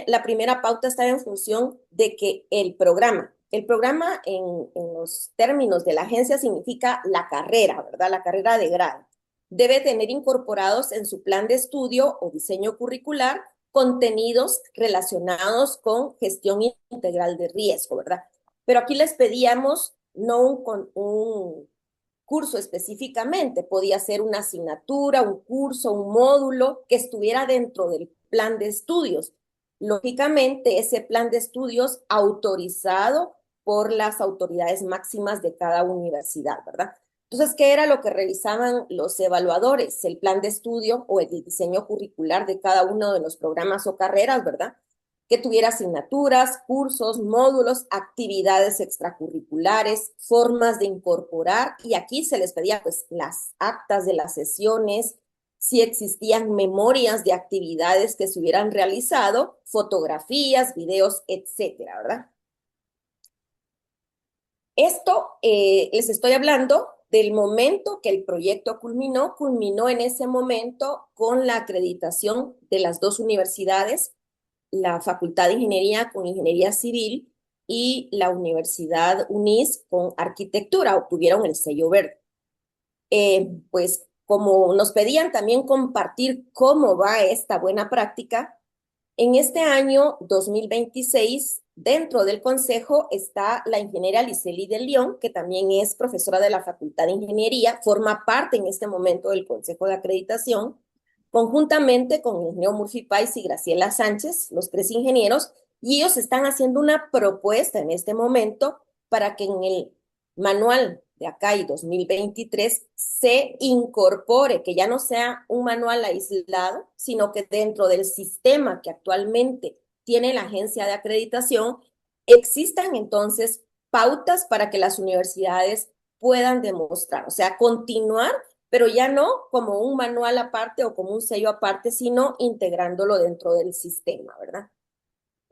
la primera pauta está en función de que el programa en los términos de la agencia significa la carrera, ¿verdad? La carrera de grado. debe tener incorporados en su plan de estudio o diseño curricular contenidos relacionados con gestión integral de riesgo, ¿verdad? Pero aquí les pedíamos no un curso específicamente, podía ser una asignatura, un curso, un módulo que estuviera dentro del plan de estudios. Lógicamente, ese plan de estudios autorizado por las autoridades máximas de cada universidad, ¿verdad? Entonces, ¿qué era lo que revisaban los evaluadores? El plan de estudio o el diseño curricular de cada uno de los programas o carreras, ¿verdad? Que tuviera asignaturas, cursos, módulos, actividades extracurriculares, formas de incorporar, y aquí se les pedía pues las actas de las sesiones, si existían memorias de actividades que se hubieran realizado, fotografías, videos, etcétera, ¿verdad? Esto les estoy hablando del momento que el proyecto culminó en ese momento con la acreditación de las dos universidades, la Facultad de Ingeniería con Ingeniería Civil y la Universidad UNIS con Arquitectura, obtuvieron el sello verde. Pues como nos pedían también compartir cómo va esta buena práctica, en este año 2026, dentro del consejo está la ingeniera Liceli de León, que también es profesora de la Facultad de Ingeniería, forma parte en este momento del consejo de acreditación, conjuntamente con el ingeniero Murphy Pais y Graciela Sánchez, los tres ingenieros, y ellos están haciendo una propuesta en este momento para que en el manual de ACAI 2023 se incorpore, que ya no sea un manual aislado, sino que dentro del sistema que actualmente tiene la agencia de acreditación, existan entonces pautas para que las universidades puedan demostrar, o sea, continuar, pero ya no como un manual aparte o como un sello aparte, sino integrándolo dentro del sistema, ¿verdad?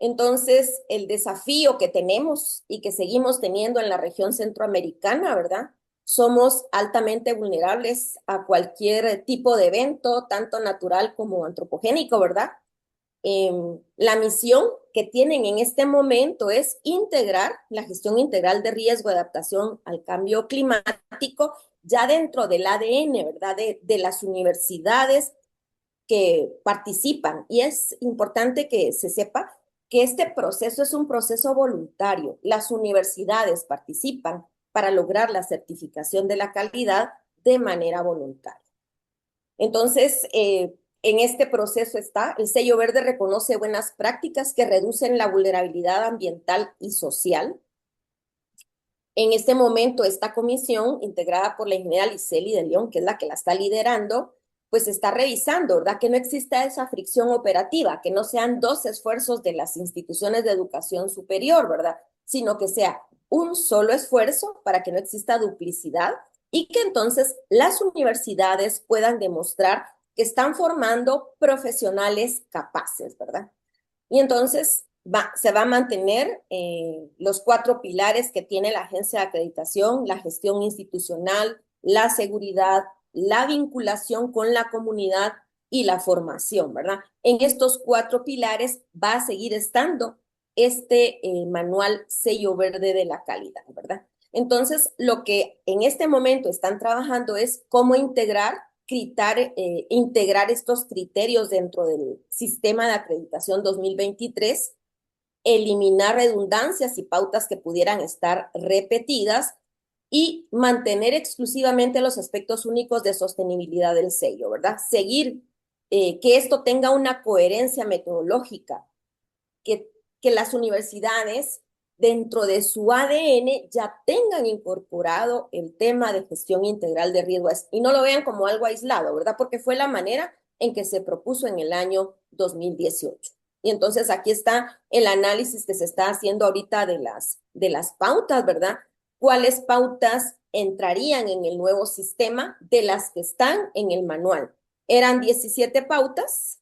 Entonces, el desafío que tenemos y que seguimos teniendo en la región centroamericana, ¿verdad? Somos altamente vulnerables a cualquier tipo de evento, tanto natural como antropogénico, ¿verdad? La misión que tienen en este momento es integrar la gestión integral de riesgo de adaptación al cambio climático ya dentro del ADN, ¿verdad? De las universidades que participan. Y es importante que se sepa que este proceso es un proceso voluntario. Las universidades participan para lograr la certificación de la calidad de manera voluntaria. Entonces, en este proceso está, el sello verde reconoce buenas prácticas que reducen la vulnerabilidad ambiental y social. En este momento, esta comisión, integrada por la ingeniera Liceli de León, que es la que la está liderando, pues está revisando, ¿verdad? Que no exista esa fricción operativa, que no sean dos esfuerzos de las instituciones de educación superior, ¿verdad? Sino que sea un solo esfuerzo para que no exista duplicidad y que entonces las universidades puedan demostrar que están formando profesionales capaces, ¿verdad? Y entonces se va a mantener los 4 pilares que tiene la agencia de acreditación: la gestión institucional, la seguridad, la vinculación con la comunidad y la formación, ¿verdad? En estos 4 pilares va a seguir estando este manual sello verde de la calidad, ¿verdad? Entonces, lo que en este momento están trabajando es cómo integrar estos criterios dentro del sistema de acreditación 2023, eliminar redundancias y pautas que pudieran estar repetidas y mantener exclusivamente los aspectos únicos de sostenibilidad del sello, ¿verdad? Seguir que esto tenga una coherencia metodológica, que las universidades dentro de su ADN ya tengan incorporado el tema de gestión integral de riesgos y no lo vean como algo aislado, ¿verdad? Porque fue la manera en que se propuso en el año 2018. Y entonces aquí está el análisis que se está haciendo ahorita de las pautas, ¿verdad? ¿Cuáles pautas entrarían en el nuevo sistema de las que están en el manual? Eran 17 pautas.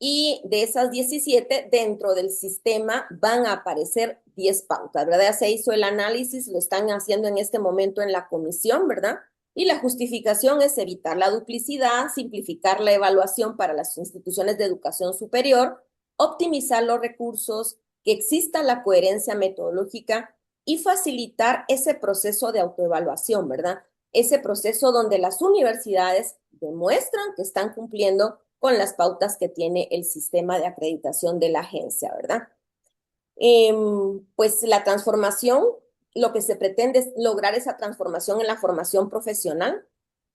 Y de esas 17, dentro del sistema van a aparecer 10 pautas, ¿verdad? Ya se hizo el análisis, lo están haciendo en este momento en la comisión, ¿verdad? Y la justificación es evitar la duplicidad, simplificar la evaluación para las instituciones de educación superior, optimizar los recursos, que exista la coherencia metodológica y facilitar ese proceso de autoevaluación, ¿verdad? ese proceso donde las universidades demuestran que están cumpliendo con las pautas que tiene el sistema de acreditación de la agencia, ¿verdad? Pues la transformación, lo que se pretende es lograr esa transformación en la formación profesional,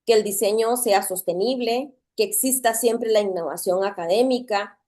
que el diseño sea sostenible, que exista siempre la innovación académica,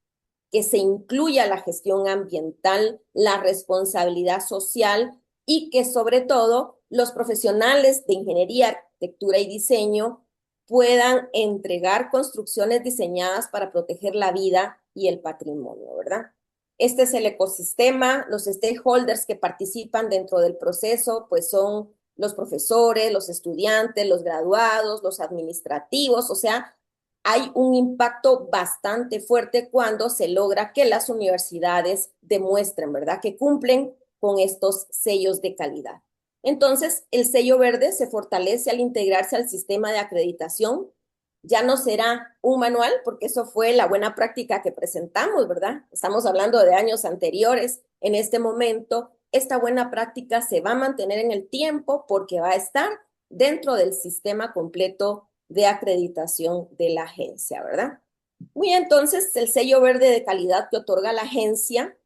que se incluya la gestión ambiental, la responsabilidad social y que sobre todo los profesionales de ingeniería, arquitectura y diseño puedan entregar construcciones diseñadas para proteger la vida y el patrimonio, ¿verdad? Este es el ecosistema, los stakeholders que participan dentro del proceso, pues son los profesores, los estudiantes, los graduados, los administrativos, o sea, hay un impacto bastante fuerte cuando se logra que las universidades demuestren, ¿verdad?, que cumplen con estos sellos de calidad. Entonces, el sello verde se fortalece al integrarse al sistema de acreditación. Ya no será un manual, porque eso fue la buena práctica que presentamos, ¿verdad? Estamos hablando de años anteriores. En este momento, esta buena práctica se va a mantener en el tiempo porque va a estar dentro del sistema completo de acreditación de la agencia, ¿verdad? Muy entonces, el sello verde de calidad que otorga la agencia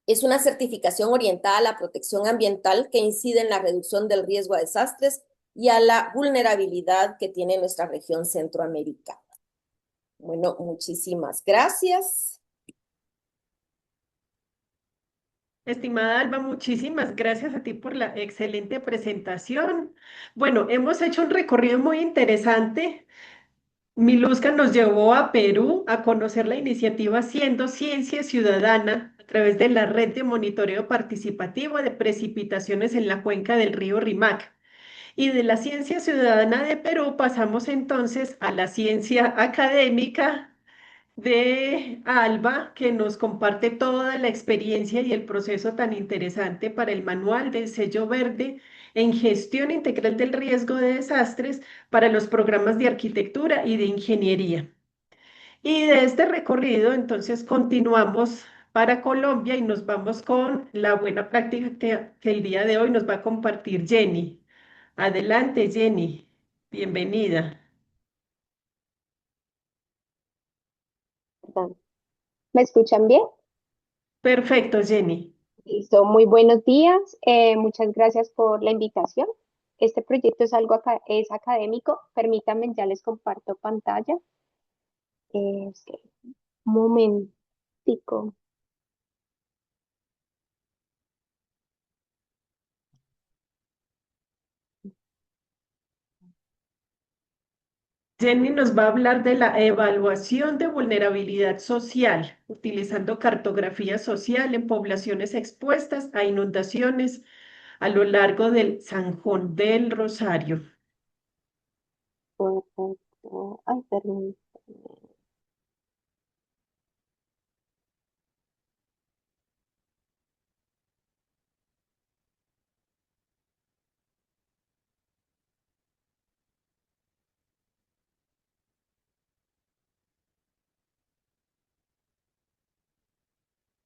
es una certificación orientada a la protección ambiental que incide en la reducción del riesgo a desastres y a la vulnerabilidad que tiene nuestra región centroamericana. Bueno, muchísimas gracias. Estimada Alba, muchísimas gracias a ti por la excelente presentación. Bueno, hemos hecho un recorrido muy interesante. Miluska nos llevó a Perú a conocer la iniciativa Haciendo Ciencia Ciudadana a través de la red de monitoreo participativo de precipitaciones en la cuenca del río Rímac. Y de la ciencia ciudadana de Perú pasamos entonces a la ciencia académica de Alba, que nos comparte toda la experiencia y el proceso tan interesante para el manual del sello verde en gestión integral del riesgo de desastres para los programas de arquitectura y de ingeniería. Y de este recorrido, entonces, continuamos para Colombia y nos vamos con la buena práctica que el día de hoy nos va a compartir Jenny. Adelante, Jenny. Bienvenida. Perdón. ¿Me escuchan bien? Perfecto, Jenny. Listo, muy buenos días. Muchas gracias por la invitación. Este proyecto es es académico. Permítanme, ya les comparto pantalla. Ok, un momentico. Jenny nos va a hablar de la evaluación de vulnerabilidad social, utilizando cartografía social en poblaciones expuestas a inundaciones a lo largo del San Juan del Rosario. Perfecto. Ay, perdón.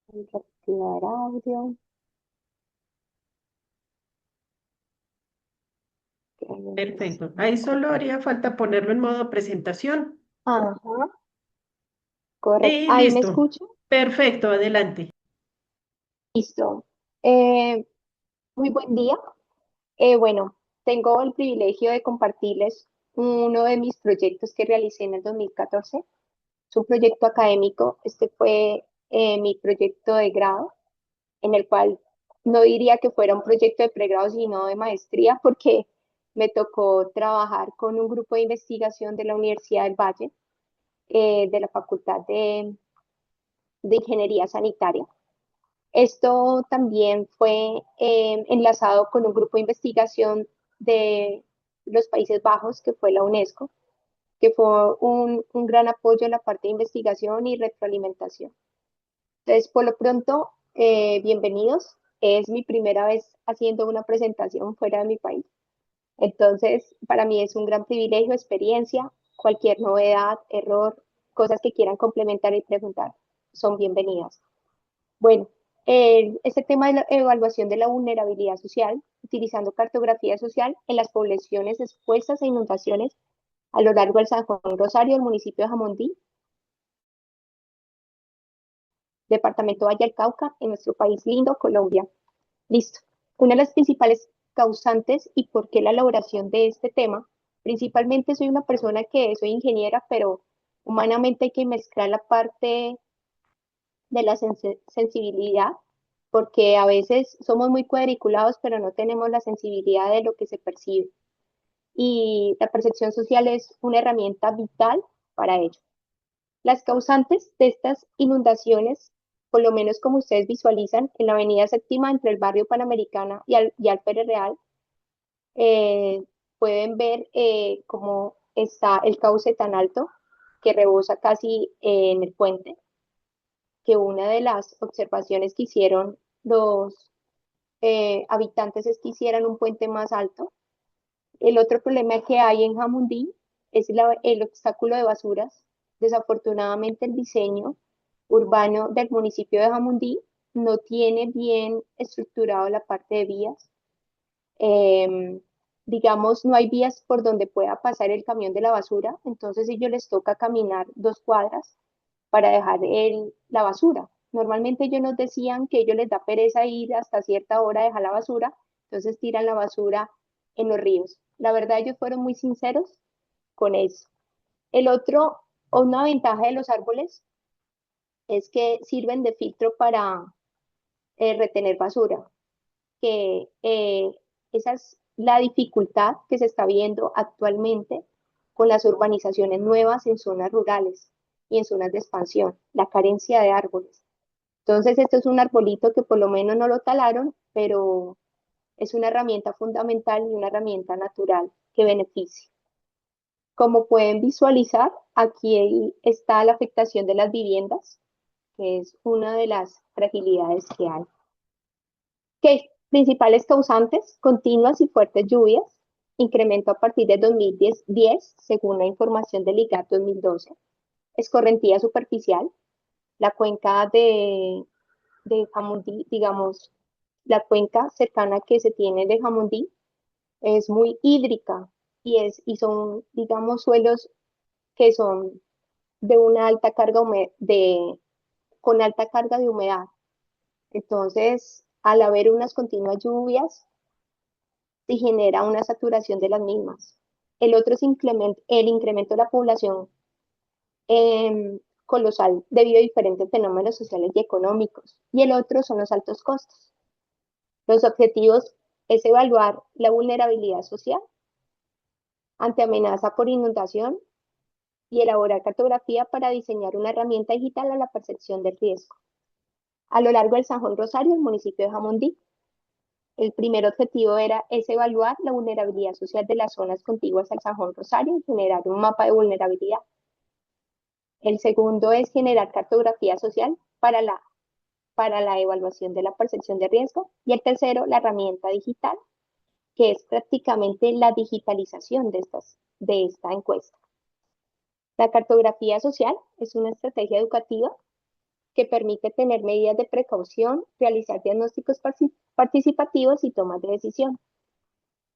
Voy a activar audio. Perfecto. Ahí solo haría falta ponerlo en modo presentación. Ajá, correcto. Y ¿Ahí me listo. escuchan? Perfecto, adelante. Listo. Eh, Muy buen día. Bueno, tengo el privilegio de compartirles uno de mis proyectos que realicé en el 2014. Es un proyecto académico. Este fue mi proyecto de grado, en el cual no diría que fuera un proyecto de pregrado, sino de maestría, porque me tocó trabajar con un grupo de investigación de la Universidad del Valle, de la Facultad de Ingeniería Sanitaria. Esto también fue enlazado con un grupo de investigación de los Países Bajos, que fue la UNESCO, que fue un gran apoyo en la parte de investigación y retroalimentación. Entonces, por lo pronto, bienvenidos. Es mi primera vez haciendo una presentación fuera de mi país. Entonces, para mí es un gran privilegio, experiencia, cualquier novedad, error, cosas que quieran complementar y preguntar, son bienvenidas. Bueno, Este tema de la evaluación de la vulnerabilidad social, utilizando cartografía social en las poblaciones expuestas a inundaciones a lo largo del San Juan Rosario, el municipio de Jamundí, departamento Valle del Cauca, en nuestro país lindo, Colombia. Listo. Una de las principales causantes y por qué la elaboración de este tema, principalmente soy una persona que soy ingeniera, pero humanamente hay que mezclar la parte de la sensibilidad, porque a veces somos muy cuadriculados, pero no tenemos la sensibilidad de lo que se percibe. Y la percepción social es una herramienta vital para ello. Las causantes de estas inundaciones, por lo menos como ustedes visualizan, en la avenida Séptima entre el barrio Panamericana y Alpérez Real, eh, pueden ver cómo está el cauce tan alto que rebosa casi en el puente, que una de las observaciones que hicieron los habitantes es que hicieran un puente más alto. El otro problema que hay en Jamundí es el obstáculo de basuras. Desafortunadamente el diseño urbano del municipio de Jamundí no tiene bien estructurado la parte de vías. Digamos, no hay vías por donde pueda pasar el camión de la basura, entonces a ellos les toca caminar 2 cuadras para dejar la basura. Normalmente ellos nos decían que ellos les da pereza ir hasta cierta hora a dejar la basura, entonces tiran la basura en los ríos. La verdad, ellos fueron muy sinceros con eso. El otro, o una ventaja de los árboles, es que sirven de filtro para retener basura, que esa es la dificultad que se está viendo actualmente con las urbanizaciones nuevas en zonas rurales y en zonas de expansión, la carencia de árboles. Entonces, esto es un arbolito que por lo menos no lo talaron, pero es una herramienta fundamental y una herramienta natural que beneficia. Como pueden visualizar, aquí está la afectación de las viviendas, que es una de las fragilidades que hay. ¿Qué principales causantes? Continuas y fuertes lluvias, incremento a partir de 2010, según la información del IGAT 2012, escorrentía superficial, la cuenca de Jamundí, digamos, la cuenca cercana que se tiene de Jamundí es muy hídrica y son, digamos, suelos que son de una alta carga con alta carga de humedad. Entonces, al haber unas continuas lluvias, se genera una saturación de las mismas. El otro es el incremento de la población colosal debido a diferentes fenómenos sociales y económicos. Y el otro son los altos costos. Los objetivos es evaluar la vulnerabilidad social ante amenaza por inundación y elaborar cartografía para diseñar una herramienta digital a la percepción del riesgo. A lo largo del San Juan Rosario, el municipio de Jamundí, el primer objetivo es evaluar la vulnerabilidad social de las zonas contiguas al San Juan Rosario y generar un mapa de vulnerabilidad. El segundo es generar cartografía social para la evaluación de la percepción de riesgo. Y el tercero, la herramienta digital, que es prácticamente la digitalización de esta encuesta. La cartografía social es una estrategia educativa que permite tener medidas de precaución, realizar diagnósticos participativos y tomas de decisión.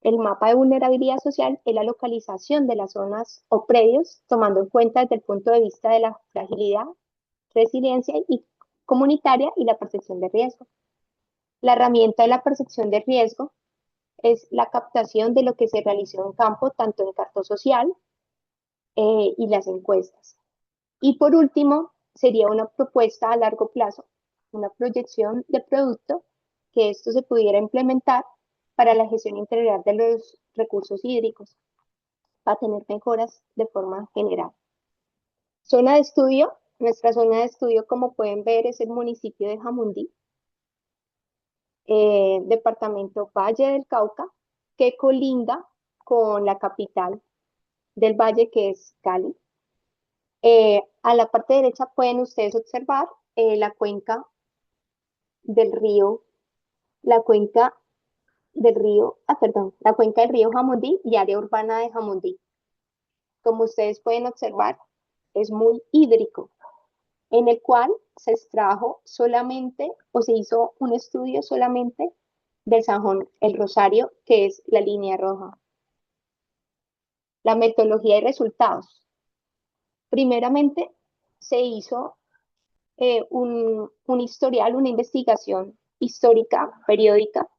El mapa de vulnerabilidad social es la localización de las zonas o predios, tomando en cuenta desde el punto de vista de la fragilidad, resiliencia y comunitaria y la percepción de riesgo. La herramienta de la percepción de riesgo es la captación de lo que se realizó en campo, tanto en carto social y las encuestas. Y por último, sería una propuesta a largo plazo, una proyección de producto que esto se pudiera implementar para la gestión integral de los recursos hídricos, para tener mejoras de forma general. Zona de estudio, nuestra zona de estudio, como pueden ver, es el municipio de Jamundí, departamento Valle del Cauca, que colinda con la capital del valle, que es Cali. A la parte derecha pueden ustedes observar la cuenca del río, la cuenca del río Jamundí y área urbana de Jamundí. Como ustedes pueden observar, es muy hídrico. en el cual se extrajo solamente o se hizo un estudio solamente del San Juan El Rosario, que es la línea roja. La metodología y resultados. Primeramente, se hizo un historial, una investigación histórica, periódica,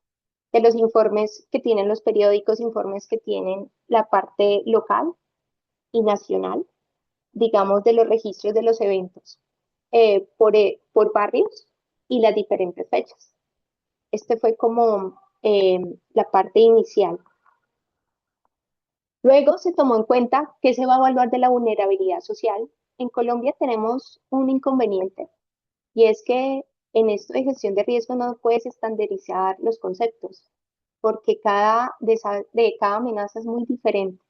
de los informes que tienen los periódicos, informes que tienen la parte local y nacional, digamos, de los registros de los eventos por barrios y las diferentes fechas. Este fue como la parte inicial. Luego se tomó en cuenta que se va a evaluar de la vulnerabilidad social. En Colombia tenemos un inconveniente y es que en esto de gestión de riesgo no puedes estandarizar los conceptos porque cada amenaza es muy diferente.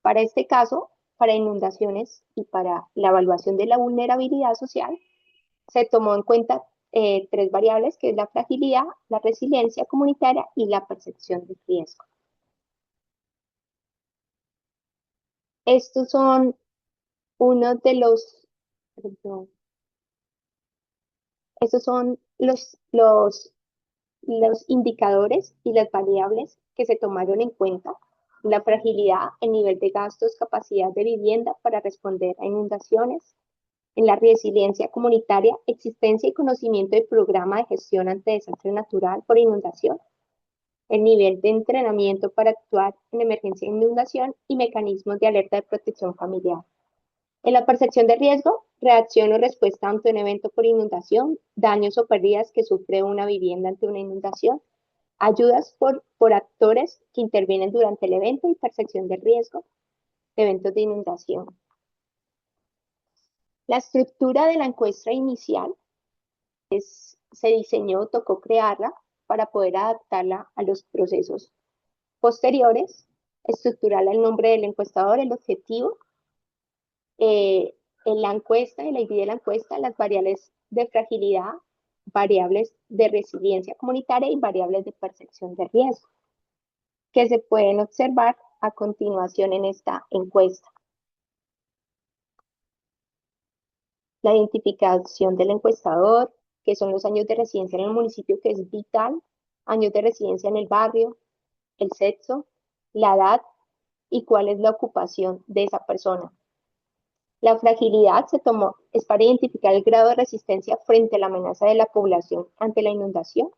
Para este caso, para inundaciones y para la evaluación de la vulnerabilidad social, se tomó en cuenta tres variables, que es la fragilidad, la resiliencia comunitaria y la percepción de riesgo. Estos son uno de los, perdón, estos son los indicadores y las variables que se tomaron en cuenta. La fragilidad, el nivel de gastos, capacidad de vivienda para responder a inundaciones. En la resiliencia comunitaria, existencia y conocimiento del programa de gestión ante desastre natural por inundación. El nivel de entrenamiento para actuar en emergencia de inundación y mecanismos de alerta de protección familiar. En la percepción de riesgo, reacción o respuesta ante un evento por inundación, daños o pérdidas que sufre una vivienda ante una inundación, ayudas por actores que intervienen durante el evento y percepción de riesgo de eventos de inundación. La estructura de la encuesta inicial se diseñó, tocó crearla para poder adaptarla a los procesos posteriores, estructurarla el nombre del encuestador, el objetivo, en la encuesta, el ID de la encuesta, las variables de fragilidad, variables de resiliencia comunitaria y variables de percepción de riesgo, que se pueden observar a continuación en esta encuesta. La identificación del encuestador, que son los años de residencia en el municipio, que es vital, años de residencia en el barrio, el sexo, la edad y cuál es la ocupación de esa persona. La fragilidad es para identificar el grado de resistencia frente a la amenaza de la población ante la inundación,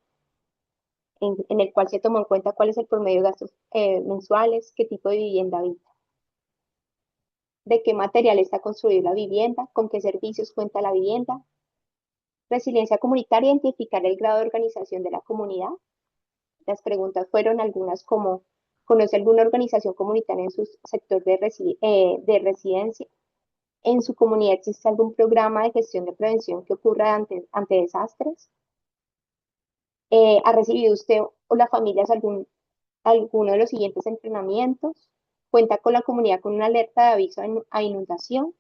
en el cual se tomó en cuenta cuál es el promedio de gastos mensuales, qué tipo de vivienda habita, de qué material está construida la vivienda, con qué servicios cuenta la vivienda. Resiliencia comunitaria, identificar el grado de organización de la comunidad. Las preguntas fueron algunas como, ¿conoce alguna organización comunitaria en su sector de residencia? ¿En su comunidad existe algún programa de gestión de prevención que ocurra ante desastres? ¿Ha recibido usted o la familia alguno de los siguientes entrenamientos? ¿Cuenta con la comunidad con una alerta de aviso a inundación?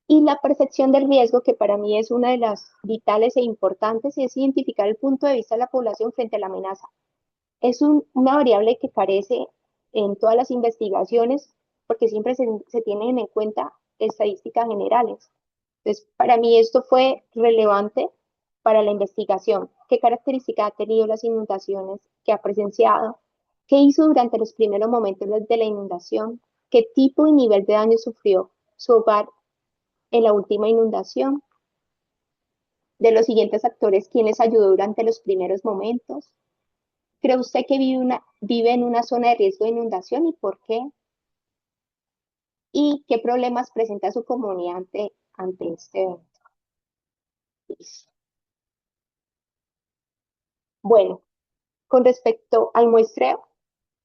Y la percepción del riesgo, que para mí es una de las vitales e importantes, es identificar el punto de vista de la población frente a la amenaza. Es una variable que carece en todas las investigaciones porque siempre se tienen en cuenta estadísticas generales. Entonces, para mí esto fue relevante para la investigación. ¿Qué características ha tenido las inundaciones que ha presenciado? ¿Qué hizo durante los primeros momentos de la inundación? ¿Qué tipo y nivel de daño sufrió su hogar en la última inundación? De los siguientes actores, ¿quién les ayudó durante los primeros momentos? ¿Cree usted que vive en una zona de riesgo de inundación y por qué? ¿Y qué problemas presenta su comunidad ante este evento? Bueno, con respecto al muestreo,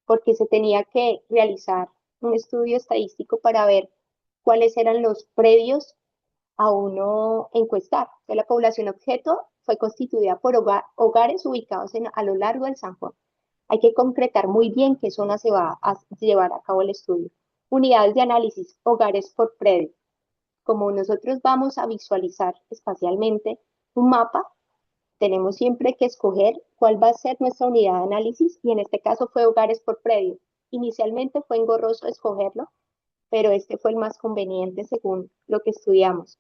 porque se tenía que realizar un estudio estadístico para ver cuáles eran los predios a uno encuestar. De la población objeto fue constituida por hogares ubicados a lo largo del San Juan. Hay que concretar muy bien qué zona se va a llevar a cabo el estudio. Unidades de análisis, hogares por predio. Como nosotros vamos a visualizar espacialmente un mapa, tenemos siempre que escoger cuál va a ser nuestra unidad de análisis y en este caso fue hogares por predio. Inicialmente fue engorroso escogerlo, pero este fue el más conveniente según lo que estudiamos.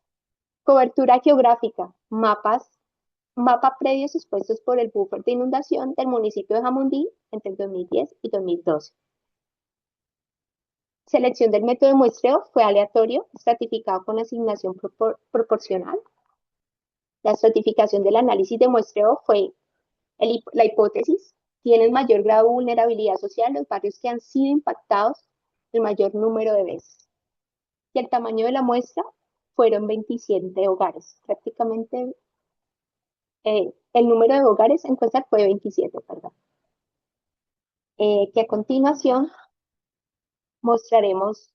Cobertura geográfica, mapa predios expuestos por el buffer de inundación del municipio de Jamundí entre el 2010 y 2012. Selección del método de muestreo fue aleatorio, estratificado con asignación proporcional. La estratificación del análisis de muestreo fue la hipótesis: tienen mayor grado de vulnerabilidad social los barrios que han sido impactados el mayor número de veces. Y el tamaño de la muestra fueron 27 hogares. Prácticamente el número de hogares en encuestar fue 27, perdón. Que a continuación mostraremos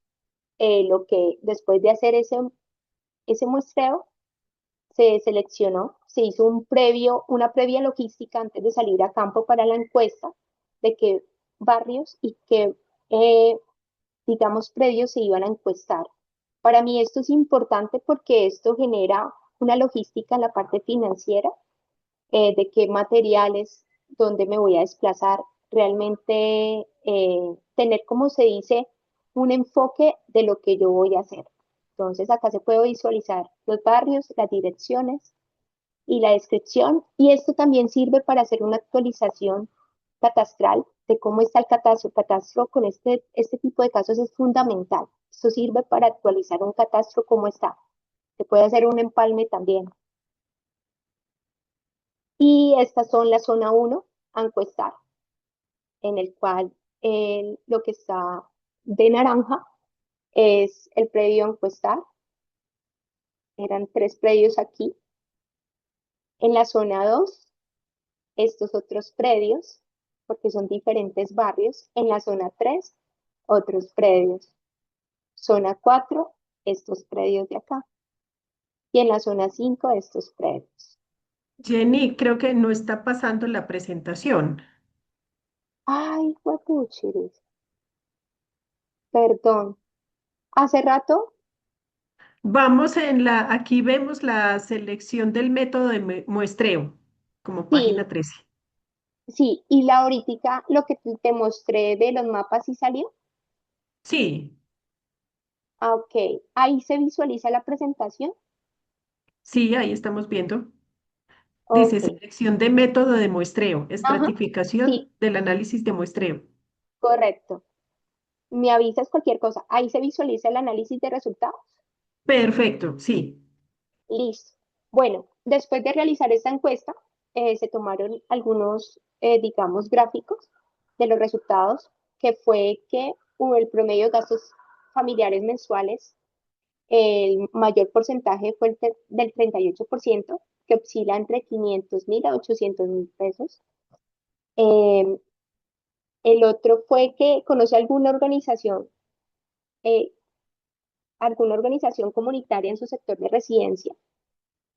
lo que después de hacer ese muestreo se seleccionó, se hizo una previa logística antes de salir a campo para la encuesta de qué barrios y qué, digamos, predios se iban a encuestar. Para mí esto es importante porque esto genera una logística en la parte financiera, de qué materiales, dónde me voy a desplazar, realmente tener, como se dice, un enfoque de lo que yo voy a hacer. Entonces acá se puede visualizar los barrios, las direcciones y la descripción, y esto también sirve para hacer una actualización catastral de cómo está el catastro. El catastro con este tipo de casos es fundamental. Esto sirve para actualizar un catastro cómo está. Se puede hacer un empalme también. Y estas son la zona 1 a encuestar, en el cual lo que está de naranja es el predio a encuestar. Eran 3 predios aquí. En la zona 2, estos otros predios, porque son diferentes barrios. En la zona 3, otros predios. Zona 4, estos predios de acá. Y en la zona 5, estos predios. Jenny, creo que no está pasando la presentación. Ay, guapuchiris. Perdón. Hace rato, Aquí vemos la selección del método de muestreo, como sí, página 13. sí. Y la ahorita, lo que te mostré de los mapas, ¿sí salió? Sí, Ah, ok. Ahí se visualiza la presentación. sí, ahí estamos viendo. Dice Ok. selección de método de muestreo, Ajá. estratificación Sí, del análisis de muestreo. correcto. Me avisas cualquier cosa. Ahí se visualiza el análisis de resultados. Perfecto, sí. Listo. Bueno, después de realizar esta encuesta, se tomaron algunos, digamos, gráficos de los resultados, que fue que hubo el promedio de gastos familiares mensuales. El mayor porcentaje fue del 38%, que oscila entre 500.000 a 800.000 pesos. Eh, el otro fue que conoce eh, alguna organización comunitaria en su sector de residencia.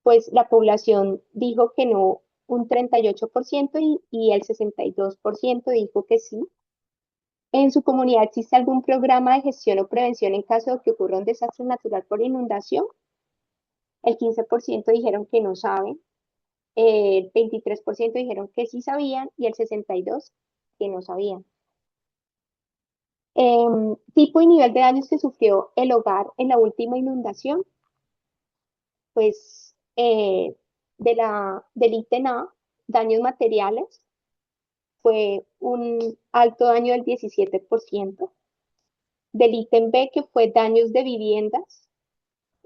Pues la población dijo que no, un 38%, y el 62% dijo que sí. ¿En su comunidad existe algún programa de gestión o prevención en caso de que ocurra un desastre natural por inundación? El 15% dijeron que no saben, el 23% dijeron que sí sabían y el 62% que no sabían. Tipo y nivel de daños que sufrió el hogar en la última inundación, pues del ítem A, daños materiales, fue un alto daño del 17%. Del ítem B, que fue daños de viviendas,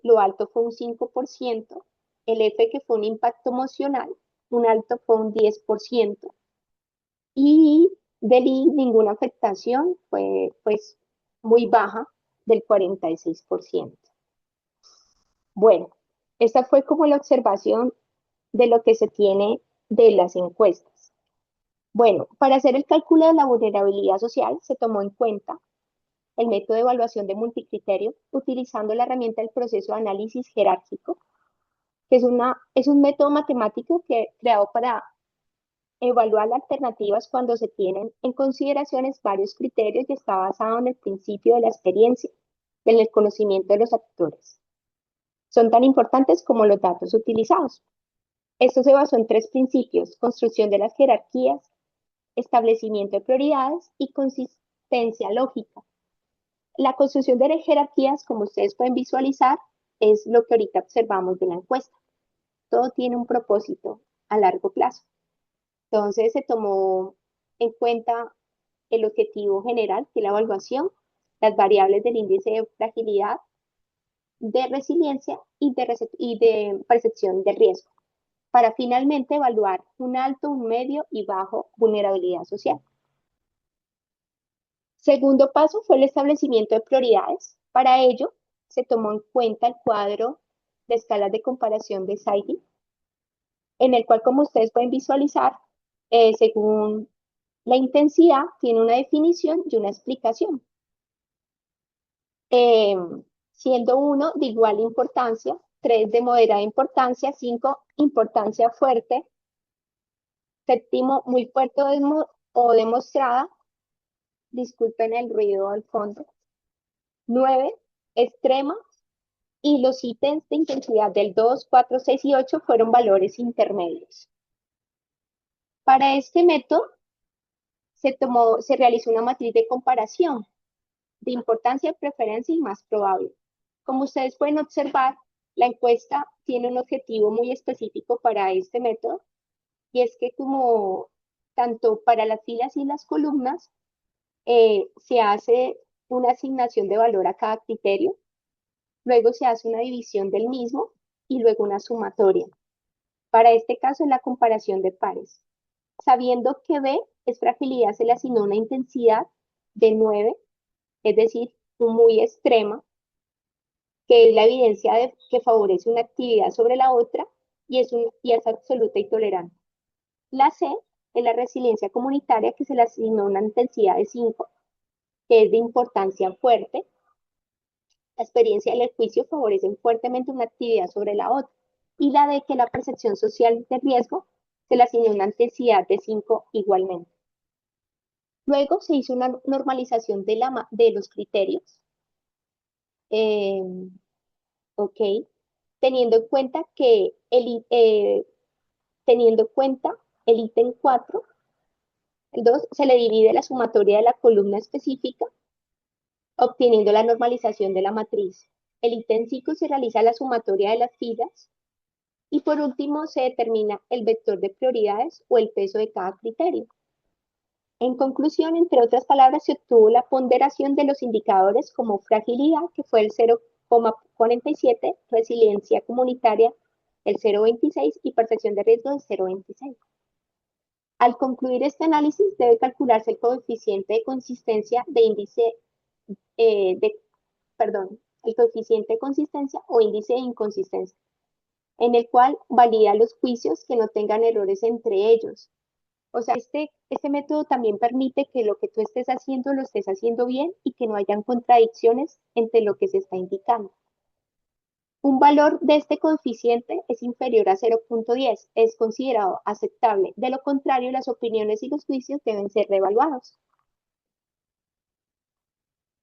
lo alto fue un 5%. El F, que fue un impacto emocional, un alto fue un 10%. Y del I, ninguna afectación, fue pues muy baja, del 46%. Bueno, esta fue como la observación de lo que se tiene de las encuestas. Bueno, para hacer el cálculo de la vulnerabilidad social se tomó en cuenta el método de evaluación de multicriterio utilizando la herramienta del proceso de análisis jerárquico, que es un método matemático creado para evaluar alternativas cuando se tienen en consideraciones varios criterios y está basado en el principio de la experiencia, en el conocimiento de los actores. Son tan importantes como los datos utilizados. Esto se basó en 3 principios: construcción de las jerarquías, establecimiento de prioridades y consistencia lógica. La construcción de jerarquías, como ustedes pueden visualizar, es lo que ahorita observamos de la encuesta. Todo tiene un propósito a largo plazo. Entonces se tomó en cuenta el objetivo general, que es la evaluación, las variables del índice de fragilidad, de resiliencia y de percepción de riesgo, para finalmente evaluar un alto, un medio y bajo vulnerabilidad social. Segundo paso fue el establecimiento de prioridades. Para ello, se tomó en cuenta el cuadro de escalas de comparación de Saidi, en el cual, como ustedes pueden visualizar, según la intensidad, tiene una definición y una explicación. Siendo 1 de igual importancia, 3 de moderada importancia, 5 importancia fuerte, séptimo muy fuerte o demostrada, disculpen el ruido al fondo, 9 extrema, y los ítems de intensidad del 2, 4, 6 y 8 fueron valores intermedios. Para este método se realizó una matriz de comparación de importancia, preferencia y más probable. Como ustedes pueden observar, la encuesta tiene un objetivo muy específico para este método, y es que como tanto para las filas y las columnas, se hace una asignación de valor a cada criterio, luego se hace una división del mismo y luego una sumatoria. Para este caso es la comparación de pares. Sabiendo que B es fragilidad, se le asignó una intensidad de 9, es decir, muy extrema, que es la evidencia de que favorece una actividad sobre la otra y es absoluta y tolerante. La C es la resiliencia comunitaria, que se le asignó una intensidad de 5, que es de importancia fuerte. La experiencia y el juicio favorecen fuertemente una actividad sobre la otra. Y la D, que es la percepción social de riesgo, se le asignó una intensidad de 5 igualmente. Luego se hizo una normalización de los criterios. Ok, teniendo en cuenta que el ítem 4, el 2, se le divide la sumatoria de la columna específica, obteniendo la normalización de la matriz. El ítem 5 se realiza la sumatoria de las filas. Y por último, se determina el vector de prioridades o el peso de cada criterio. En conclusión, entre otras palabras, se obtuvo la ponderación de los indicadores como fragilidad, que fue el 0,47, resiliencia comunitaria el 0,26 y percepción de riesgo del 0,26. Al concluir este análisis, debe calcularse el coeficiente de consistencia de índice, el coeficiente de consistencia o índice de inconsistencia, en el cual valida los juicios que no tengan errores entre ellos. O sea, este método también permite que lo que tú estés haciendo lo estés haciendo bien y que no hayan contradicciones entre lo que se está indicando. Un valor de este coeficiente es inferior a 0,10, es considerado aceptable. De lo contrario, las opiniones y los juicios deben ser reevaluados.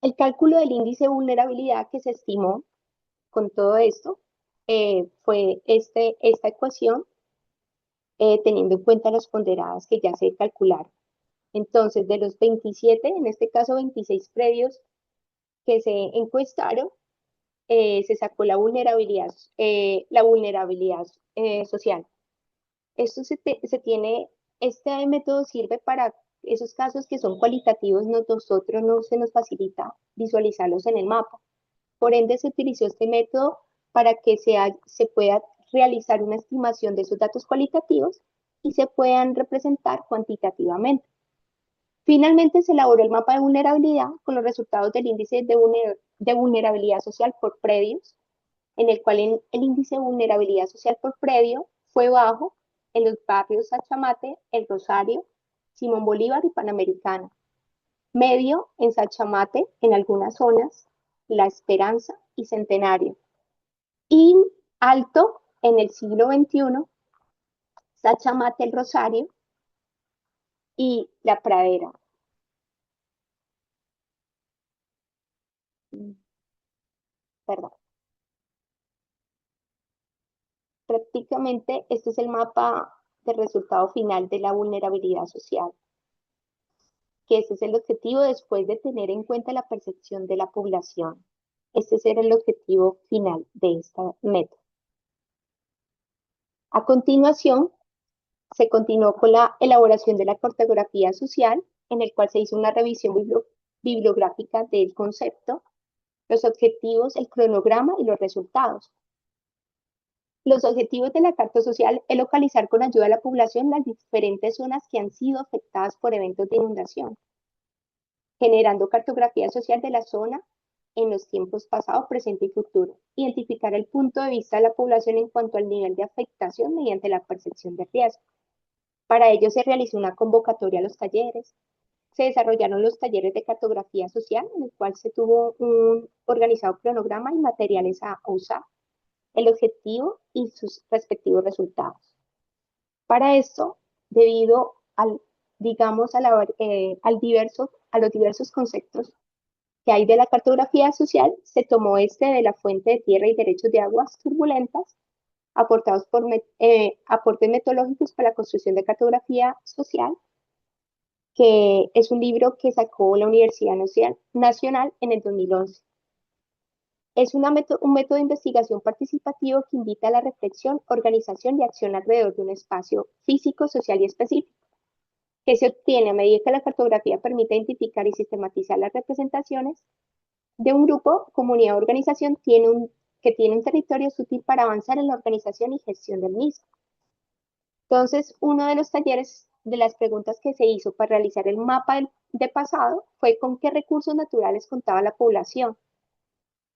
El cálculo del índice de vulnerabilidad que se estimó con todo esto fue esta ecuación, teniendo en cuenta las ponderadas que ya se calcularon. Entonces, de los 27, en este caso 26 predios que se encuestaron, se sacó la vulnerabilidad social. Este método sirve para esos casos que son cualitativos, nosotros no se nos facilita visualizarlos en el mapa. Por ende, se utilizó este método para que se pueda realizar una estimación de esos datos cualitativos y se puedan representar cuantitativamente. Finalmente, se elaboró el mapa de vulnerabilidad con los resultados del índice de vulnerabilidad social por predios, en el cual el índice de vulnerabilidad social por predio fue bajo en los barrios Sachamate, El Rosario, Simón Bolívar y Panamericana. Medio en Sachamate, en algunas zonas, La Esperanza y Centenario. Y alto en el siglo XXI, Sachamate, El Rosario y La Pradera. Perdón. Prácticamente este es el mapa de resultado final de la vulnerabilidad social, que ese es el objetivo después de tener en cuenta la percepción de la población. Este era el objetivo final de esta método. A continuación, se continuó con la elaboración de la cartografía social, en el cual se hizo una revisión bibliográfica del concepto, los objetivos, el cronograma y los resultados. Los objetivos de la Carta Social es localizar con ayuda de la población las diferentes zonas que han sido afectadas por eventos de inundación, generando cartografía social de la zona en los tiempos pasado, presente y futuro. Identificar el punto de vista de la población en cuanto al nivel de afectación mediante la percepción de riesgo. Para ello se realizó una convocatoria a los talleres. Se desarrollaron los talleres de cartografía social, en el cual se tuvo un organizado cronograma y materiales a usar, el objetivo y sus respectivos resultados. Para esto, debido al, digamos, a los diversos conceptos que hay de la cartografía social, se tomó de la fuente de tierra y derechos de aguas turbulentas, aportados por aportes metodológicos para la construcción de cartografía social, que es un libro que sacó la Universidad Nacional en el 2011. Es un método de investigación participativo que invita a la reflexión, organización y acción alrededor de un espacio físico, social y específico, que se obtiene a medida que la cartografía permite identificar y sistematizar las representaciones de un grupo, comunidad o organización que tiene un territorio útil para avanzar en la organización y gestión del mismo. Entonces, uno de los talleres, de las preguntas que se hizo para realizar el mapa de pasado, fue con qué recursos naturales contaba la población,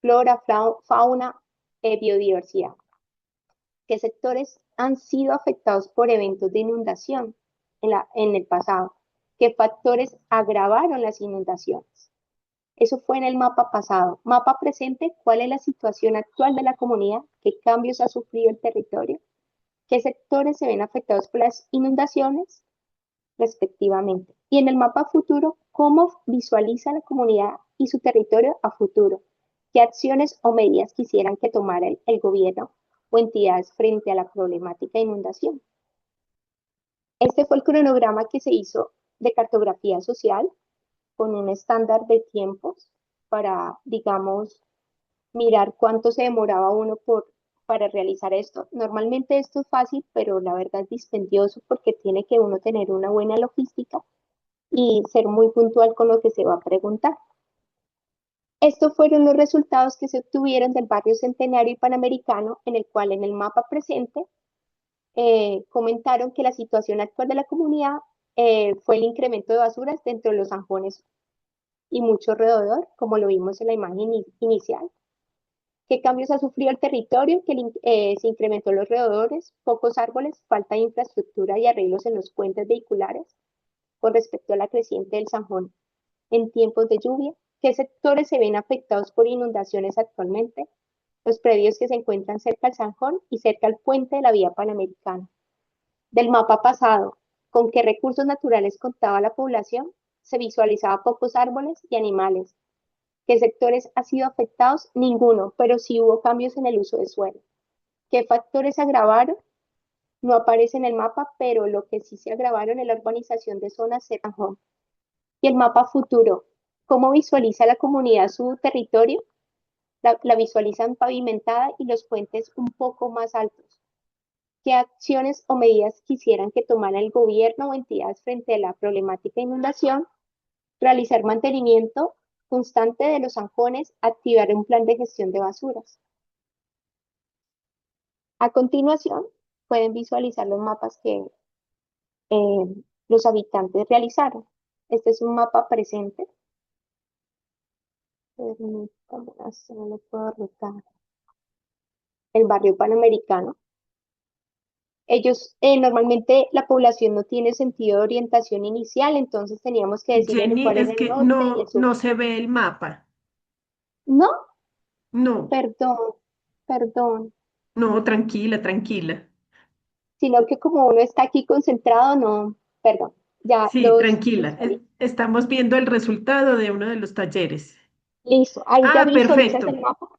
flora, fauna, biodiversidad. ¿Qué sectores han sido afectados por eventos de inundación en el pasado? ¿Qué factores agravaron las inundaciones? Eso fue en el mapa pasado. Mapa presente, ¿cuál es la situación actual de la comunidad? ¿Qué cambios ha sufrido el territorio? ¿Qué sectores se ven afectados por las inundaciones? Respectivamente. Y en el mapa futuro, ¿cómo visualiza la comunidad y su territorio a futuro? ¿Qué acciones o medidas quisieran que tomara el gobierno o entidades frente a la problemática de inundación? Este fue el cronograma que se hizo de cartografía social con un estándar de tiempos para, digamos, mirar cuánto se demoraba uno para realizar esto. Normalmente esto es fácil, pero la verdad es dispendioso porque tiene que uno tener una buena logística y ser muy puntual con lo que se va a preguntar. Estos fueron los resultados que se obtuvieron del barrio Centenario y Panamericano, en el cual en el mapa presente comentaron que la situación actual de la comunidad fue el incremento de basuras dentro de los zanjones y mucho alrededor, como lo vimos en la imagen inicial. ¿Qué cambios ha sufrido el territorio? Que se incrementó los alrededores, pocos árboles, falta de infraestructura y arreglos en los puentes vehiculares con respecto a la creciente del Zanjón en tiempos de lluvia. ¿Qué sectores se ven afectados por inundaciones actualmente? Los predios que se encuentran cerca al Zanjón y cerca al puente de la vía Panamericana. Del mapa pasado, ¿con qué recursos naturales contaba la población? Se visualizaba pocos árboles y animales. ¿Qué sectores han sido afectados? Ninguno, pero sí hubo cambios en el uso de suelo. ¿Qué factores se agravaron? No aparece en el mapa, pero lo que sí se agravaron es la urbanización de zonas cerca de Zanjón. Y el mapa futuro, ¿cómo visualiza la comunidad su territorio? La visualizan pavimentada y los puentes un poco más altos. ¿Qué acciones o medidas quisieran que tomara el gobierno o entidades frente a la problemática de inundación? Realizar mantenimiento constante de los zanjones, activar un plan de gestión de basuras. A continuación, pueden visualizar los mapas que los habitantes realizaron. Este es un mapa presente. Permítame, no lo puedo rotar. El barrio Panamericano. Ellos, normalmente la población no tiene sentido de orientación inicial, entonces teníamos que decirle Jenny, cuál es era el que norte y el sur. no se ve el mapa. No, No, perdón, no, tranquila, tranquila. sino que como uno está aquí concentrado, no, perdón, ya Sí, los tranquila. visualizo. Estamos viendo el resultado de uno de los talleres. Listo, ahí ya Ah, visualizas el perfecto. mapa.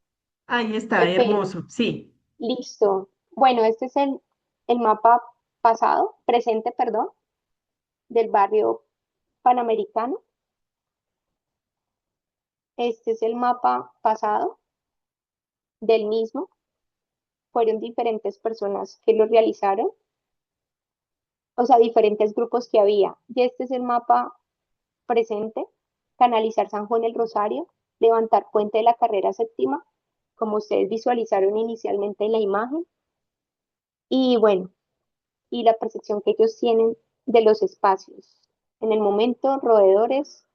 Ahí está, Qué pena. hermoso. Sí. Listo. Bueno, este es el mapa presente, perdón, del barrio Panamericano. Este es el mapa pasado del mismo. Fueron diferentes personas que lo realizaron, o sea, diferentes grupos que había. Y este es el mapa presente: canalizar San Juan el Rosario, levantar puente de la carrera séptima, como ustedes visualizaron inicialmente en la imagen. Y bueno, y la percepción que ellos tienen de los espacios. En el momento, roedores,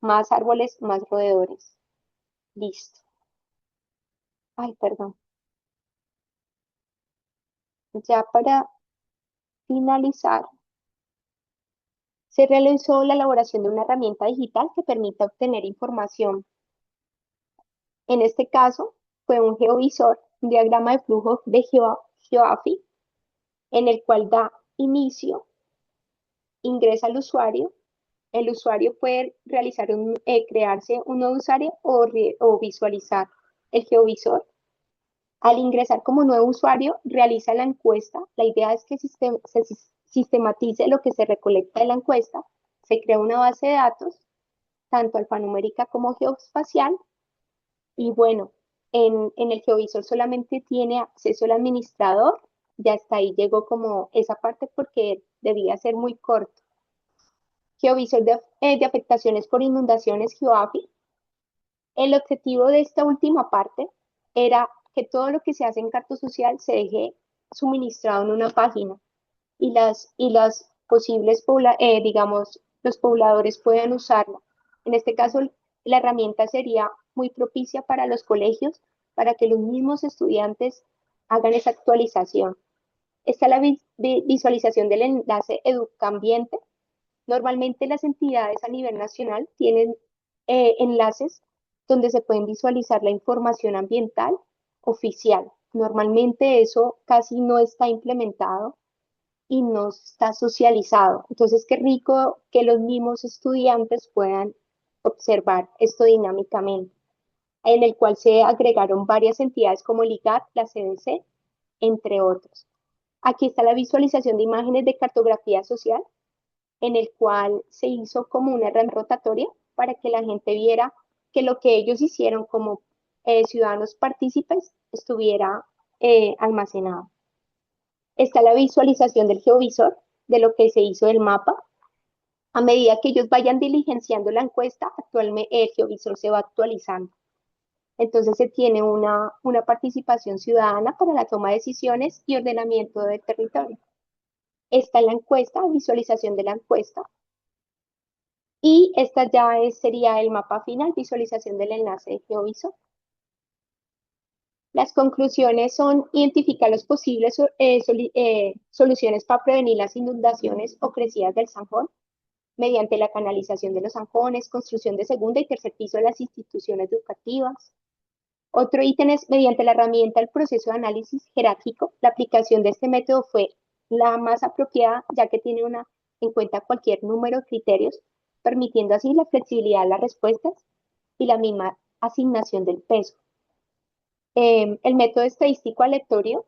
más árboles, más roedores. Listo. Ay, perdón. Ya para finalizar, se realizó la elaboración de una herramienta digital que permita obtener información. En este caso, fue un geovisor, un diagrama de flujo de GeoAFI, en el cual da inicio, ingresa al usuario. El usuario puede crearse un nuevo usuario o visualizar el geovisor. Al ingresar como nuevo usuario, realiza la encuesta. La idea es que se sistematice lo que se recolecta de la encuesta. Se crea una base de datos, tanto alfanumérica como geoespacial. Y bueno, en el geovisor solamente tiene acceso el administrador. Ya hasta ahí llegó como esa parte porque debía ser muy corto. Geovisor de afectaciones por inundaciones, GeoAFI. El objetivo de esta última parte era que todo lo que se hace en Carta Social se deje suministrado en una página y las posibles, digamos, los pobladores puedan usarla. En este caso, la herramienta sería muy propicia para los colegios, para que los mismos estudiantes hagan esa actualización. Está la visualización del enlace Educambiente. Normalmente las entidades a nivel nacional tienen enlaces donde se pueden visualizar la información ambiental oficial. Normalmente eso casi no está implementado y no está socializado. Entonces, qué rico que los mismos estudiantes puedan observar esto dinámicamente, en el cual se agregaron varias entidades como el IGAT, la CDC, entre otros. Aquí está la visualización de imágenes de cartografía social, en el cual se hizo como una red rotatoria para que la gente viera que lo que ellos hicieron como ciudadanos partícipes estuviera almacenado. Está la visualización del geovisor, de lo que se hizo del mapa. A medida que ellos vayan diligenciando la encuesta, actualmente el geovisor se va actualizando. Entonces se tiene una participación ciudadana para la toma de decisiones y ordenamiento del territorio. Está la encuesta, visualización de la encuesta. Y esta ya sería el mapa final, visualización del enlace de geovisor. Las conclusiones son identificar las posibles soluciones para prevenir las inundaciones o crecidas del Sanjón mediante la canalización de los zanjones, construcción de segundo y tercer piso de las instituciones educativas. Otro ítem es mediante la herramienta del proceso de análisis jerárquico. La aplicación de este método fue la más apropiada, ya que tiene en cuenta cualquier número de criterios, permitiendo así la flexibilidad de las respuestas y la misma asignación del peso. El método estadístico aleatorio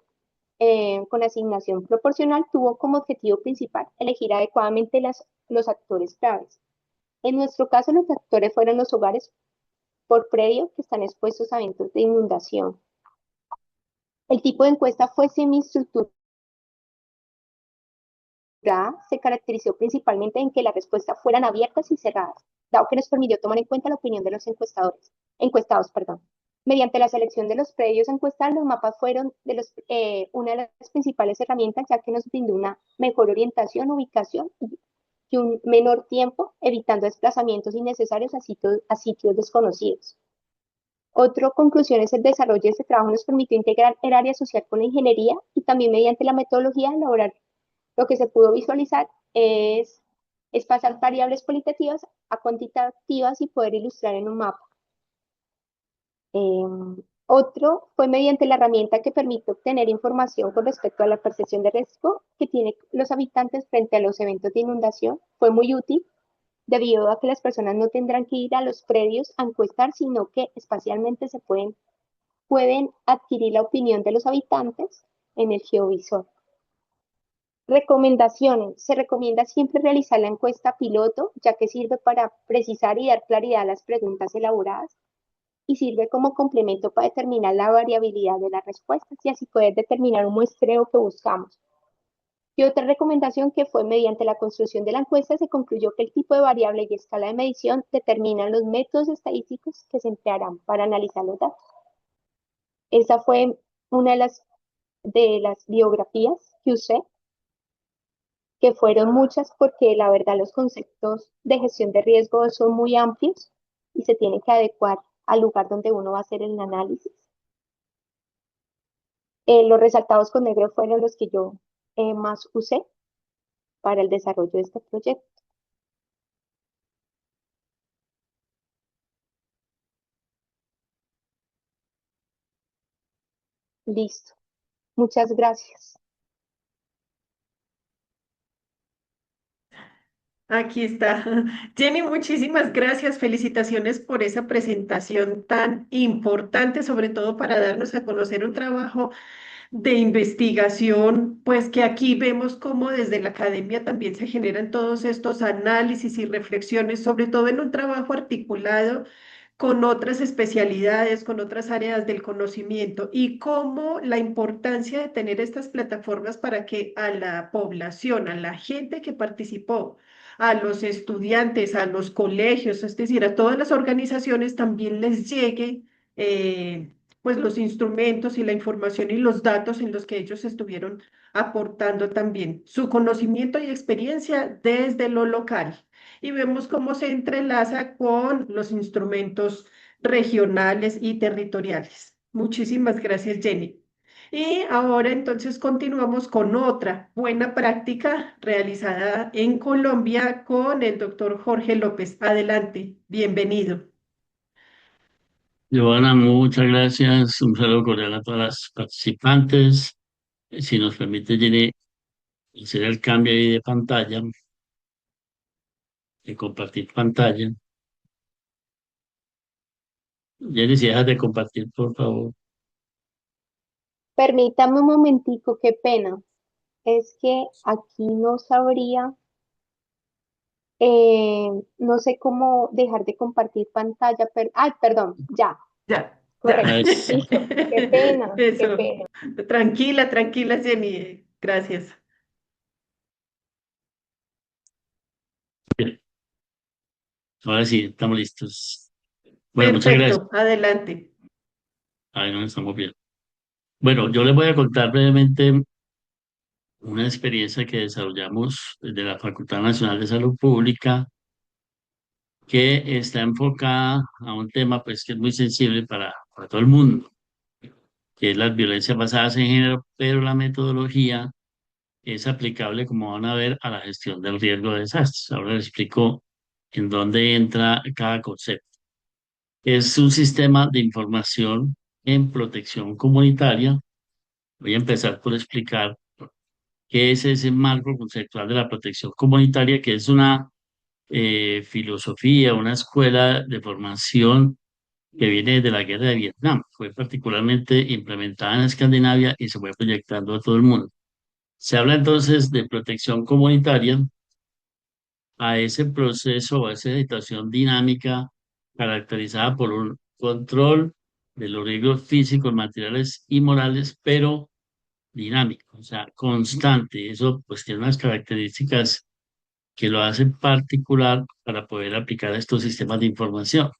con asignación proporcional tuvo como objetivo principal elegir adecuadamente los actores claves. En nuestro caso, los actores fueron los hogares por predio que están expuestos a eventos de inundación. El tipo de encuesta fue semiestructurada. Se caracterizó principalmente en que las respuestas fueran abiertas y cerradas, dado que nos permitió tomar en cuenta la opinión de los encuestados. Mediante la selección de los predios encuestados, los mapas fueron una de las principales herramientas, ya que nos brindó una mejor orientación, ubicación y un menor tiempo, evitando desplazamientos innecesarios a sitios desconocidos. Otra conclusión es el desarrollo de este trabajo nos permitió integrar el área social con la ingeniería y también mediante la metodología elaborar lo que se pudo visualizar es pasar variables cualitativas a cuantitativas y poder ilustrar en un mapa. Otro fue mediante la herramienta que permite obtener información con respecto a la percepción de riesgo que tienen los habitantes frente a los eventos de inundación. Fue muy útil debido a que las personas no tendrán que ir a los predios a encuestar, sino que espacialmente pueden adquirir la opinión de los habitantes en el geovisor. Recomendaciones. Se recomienda siempre realizar la encuesta piloto, ya que sirve para precisar y dar claridad a las preguntas elaboradas. y sirve como complemento para determinar la variabilidad de las respuestas y así poder determinar un muestreo que buscamos. Y otra recomendación que fue mediante la construcción de la encuesta se concluyó que el tipo de variable y escala de medición determinan los métodos estadísticos que se emplearán para analizar los datos. Esa fue una de las biografías que usé, que fueron muchas porque la verdad los conceptos de gestión de riesgo son muy amplios y se tienen que adecuar al lugar donde uno va a hacer el análisis. Los resaltados con negro fueron los que yo más usé para el desarrollo de este proyecto. Listo. Muchas gracias. Aquí está. Jenny, muchísimas gracias. Felicitaciones por esa presentación tan importante, sobre todo para darnos a conocer un trabajo de investigación, pues que aquí vemos cómo desde la academia también se generan todos estos análisis y reflexiones, sobre todo en un trabajo articulado con otras especialidades, con otras áreas del conocimiento y cómo la importancia de tener estas plataformas para que a la población, a la gente que participó, a los estudiantes, a los colegios, es decir, a todas las organizaciones también les llegue pues los instrumentos y la información y los datos en los que ellos estuvieron aportando también su conocimiento y experiencia desde lo local. Y vemos cómo se entrelaza con los instrumentos regionales y territoriales. Muchísimas gracias, Jenny. Y ahora entonces continuamos con otra buena práctica realizada en Colombia con el doctor Jorge López. Adelante, bienvenido. Giovanna, muchas gracias. Un saludo cordial a todas las participantes. Si nos permite, Jenny, hacer el cambio ahí de pantalla, de compartir pantalla. Jenny, si dejas de compartir, por favor. Permítame un momentico, qué pena. Es que aquí no sabría, no sé cómo dejar de compartir pantalla. Ay, perdón, ya, Ya, ya. correcto. Eso. Listo. Qué pena, qué Eso. pena. Tranquila, tranquila, Jenny. Gracias. Bien. Ahora sí, estamos listos. Bueno, muchas gracias. Perfecto, adelante. Ahí nos estamos bien. Bueno, yo les voy a contar brevemente una experiencia que desarrollamos desde la Facultad Nacional de Salud Pública, que está enfocada a un tema pues que es muy sensible para todo el mundo, que es las violencias basadas en género, pero la metodología es aplicable, como van a ver, a la gestión del riesgo de desastres. Ahora les explico en dónde entra cada concepto. Es un sistema de información en protección comunitaria. Voy a empezar por explicar qué es ese marco conceptual de la protección comunitaria, que es una filosofía, una escuela de formación que viene de la guerra de Vietnam. Fue particularmente implementada en Escandinavia y se fue proyectando a todo el mundo. Se habla entonces de protección comunitaria a ese proceso o a esa situación dinámica caracterizada por un control de los riesgos físicos, materiales y morales, pero dinámico, o sea, constante. Eso pues tiene unas características que lo hacen particular para poder aplicar estos sistemas de información.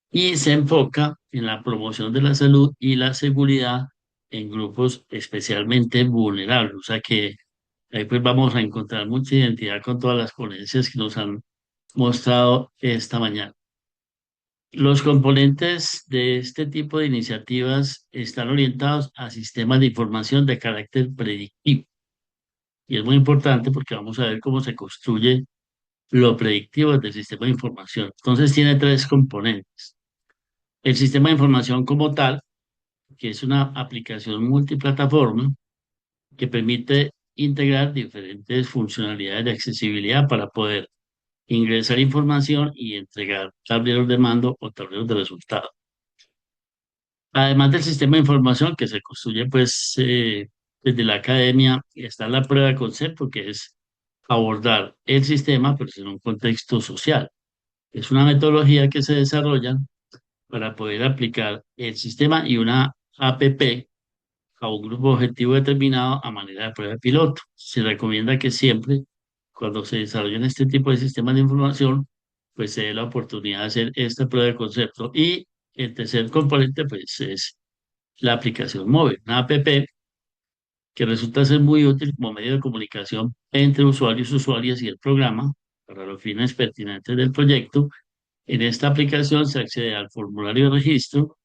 Y se enfoca en la promoción de la salud y la seguridad en grupos especialmente vulnerables. O sea que ahí pues vamos a encontrar mucha identidad con todas las ponencias que nos han mostrado esta mañana. Los componentes de este tipo de iniciativas están orientados a sistemas de información de carácter predictivo. Y es muy importante porque vamos a ver cómo se construye lo predictivo del sistema de información. Entonces tiene tres componentes. El sistema de información como tal, que es una aplicación multiplataforma que permite integrar diferentes funcionalidades de accesibilidad para poder ingresar información y entregar tableros de mando o tableros de resultados. Además del sistema de información que se construye pues desde la academia, está la prueba de concepto, que es abordar el sistema pero en un contexto social. Es una metodología que se desarrolla para poder aplicar el sistema y una APP a un grupo objetivo determinado a manera de prueba piloto. Se recomienda que siempre, cuando se desarrollen este tipo de sistemas de información, pues se dé la oportunidad de hacer esta prueba de concepto. Y el tercer componente, pues, es la aplicación móvil, una APP que resulta ser muy útil como medio de comunicación entre usuarios, usuarias y el programa para los fines pertinentes del proyecto. En esta aplicación se accede al formulario de registro,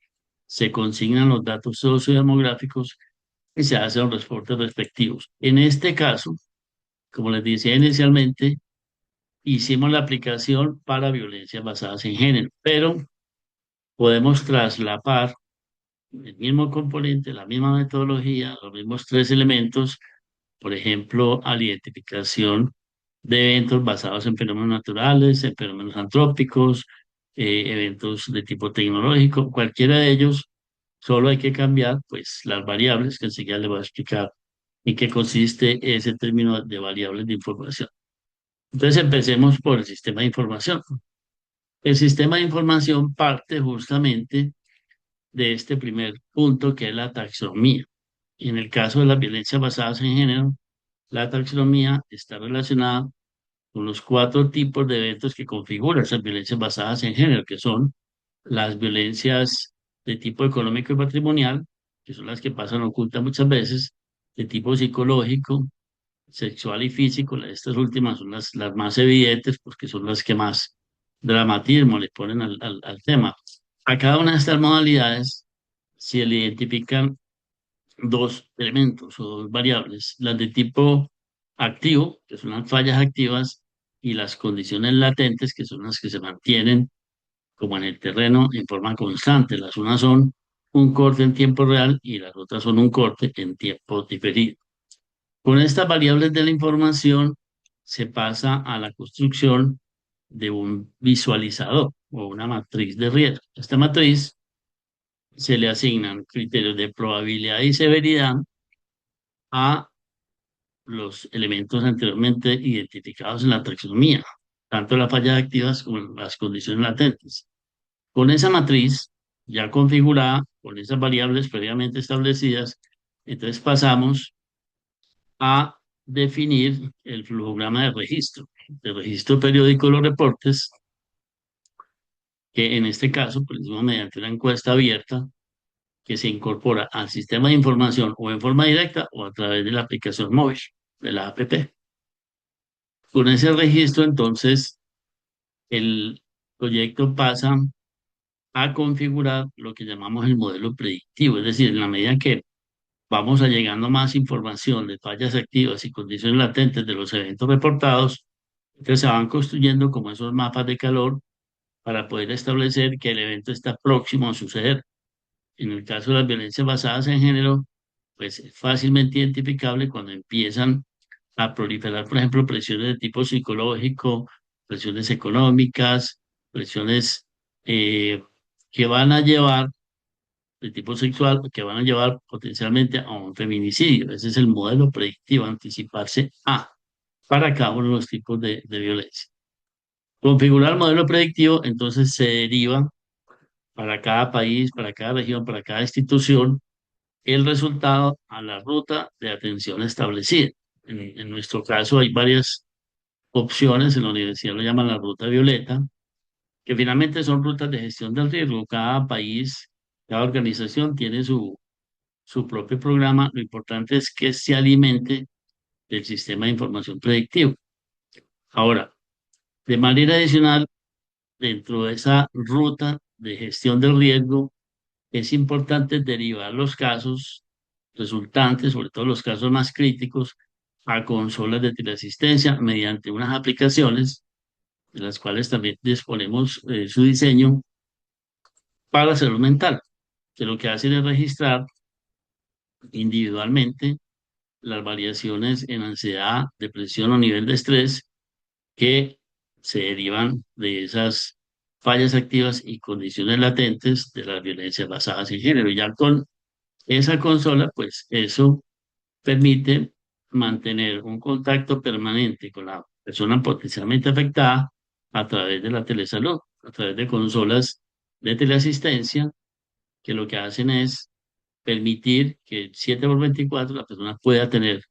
se consignan los datos sociodemográficos y se hacen los reportes respectivos. En este caso, como les decía inicialmente, hicimos la aplicación para violencias basadas en género, pero podemos traslapar el mismo componente, la misma metodología, los mismos tres elementos, por ejemplo, a la identificación de eventos basados en fenómenos naturales, en fenómenos antrópicos, eventos de tipo tecnológico, cualquiera de ellos, solo hay que cambiar pues las variables que enseguida les voy a explicar en qué consiste ese término de variables de información. Entonces empecemos por el sistema de información. El sistema de información parte justamente de este primer punto que es la taxonomía. En el caso de las violencias basadas en género, la taxonomía está relacionada con los cuatro tipos de eventos que configuran esas violencias basadas en género, que son las violencias de tipo económico y patrimonial, que son las que pasan ocultas muchas veces, de tipo psicológico, sexual y físico. Estas últimas son las más evidentes porque son las que más dramatismo le ponen al tema. A cada una de estas modalidades se le identifican dos elementos o dos variables, las de tipo activo, que son las fallas activas, y las condiciones latentes, que son las que se mantienen como en el terreno en forma constante. Las unas son un corte en tiempo real y las otras son un corte en tiempo diferido. Con estas variables de la información se pasa a la construcción de un visualizador o una matriz de riesgo. Esta matriz se le asignan criterios de probabilidad y severidad a los elementos anteriormente identificados en la taxonomía, tanto las fallas activas como las condiciones latentes. Con esa matriz ya configurada, con esas variables previamente establecidas, entonces pasamos a definir el flujograma de registro periódico de los reportes, que en este caso, pues, mediante una encuesta abierta que se incorpora al sistema de información o en forma directa o a través de la aplicación móvil, de la APP. Con ese registro, entonces, el proyecto pasa a configurar lo que llamamos el modelo predictivo, es decir, en la medida que vamos allegando más información de fallas activas y condiciones latentes de los eventos reportados, entonces se van construyendo como esos mapas de calor para poder establecer que el evento está próximo a suceder. En el caso de las violencias basadas en género, pues es fácilmente identificable cuando empiezan a proliferar, por ejemplo, presiones de tipo psicológico, presiones económicas, presiones que van a llevar de tipo sexual, que van a llevar potencialmente a un feminicidio. Ese es el modelo predictivo, anticiparse a para cada uno de los tipos de violencia. Configurar el modelo predictivo, entonces se deriva para cada país, para cada región, para cada institución, el resultado a la ruta de atención establecida. En nuestro caso hay varias opciones, en la universidad lo llaman la ruta violeta, que finalmente son rutas de gestión del riesgo. Cada país, cada organización tiene su propio programa. Lo importante es que se alimente del sistema de información predictivo. Ahora, de manera adicional, dentro de esa ruta de gestión del riesgo, es importante derivar los casos resultantes, sobre todo los casos más críticos, a consolas de teleasistencia mediante unas aplicaciones de las cuales también disponemos su diseño para la salud mental, que lo que hacen es registrar individualmente las variaciones en ansiedad, depresión o nivel de estrés que se derivan de esas fallas activas y condiciones latentes de las violencias basadas en género. Y ya con esa consola, pues eso permite mantener un contacto permanente con la persona potencialmente afectada a través de la telesalud, a través de consolas de teleasistencia, que lo que hacen es permitir que 7 por 24 la persona pueda tener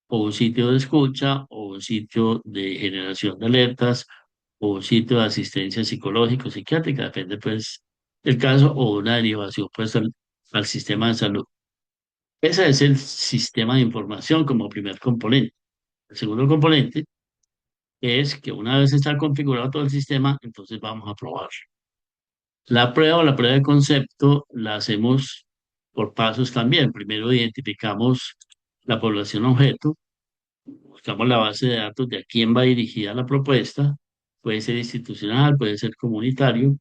o un sitio de escucha, o un sitio de generación de alertas, o un sitio de asistencia psicológico, psiquiátrica, depende pues del caso, o una derivación pues al sistema de salud. Ese es el sistema de información como primer componente. El segundo componente es que una vez está configurado todo el sistema, entonces vamos a probar. La prueba o la prueba de concepto la hacemos por pasos también. Primero identificamos la población objeto, buscamos la base de datos de a quién va dirigida la propuesta, puede ser institucional, puede ser comunitario.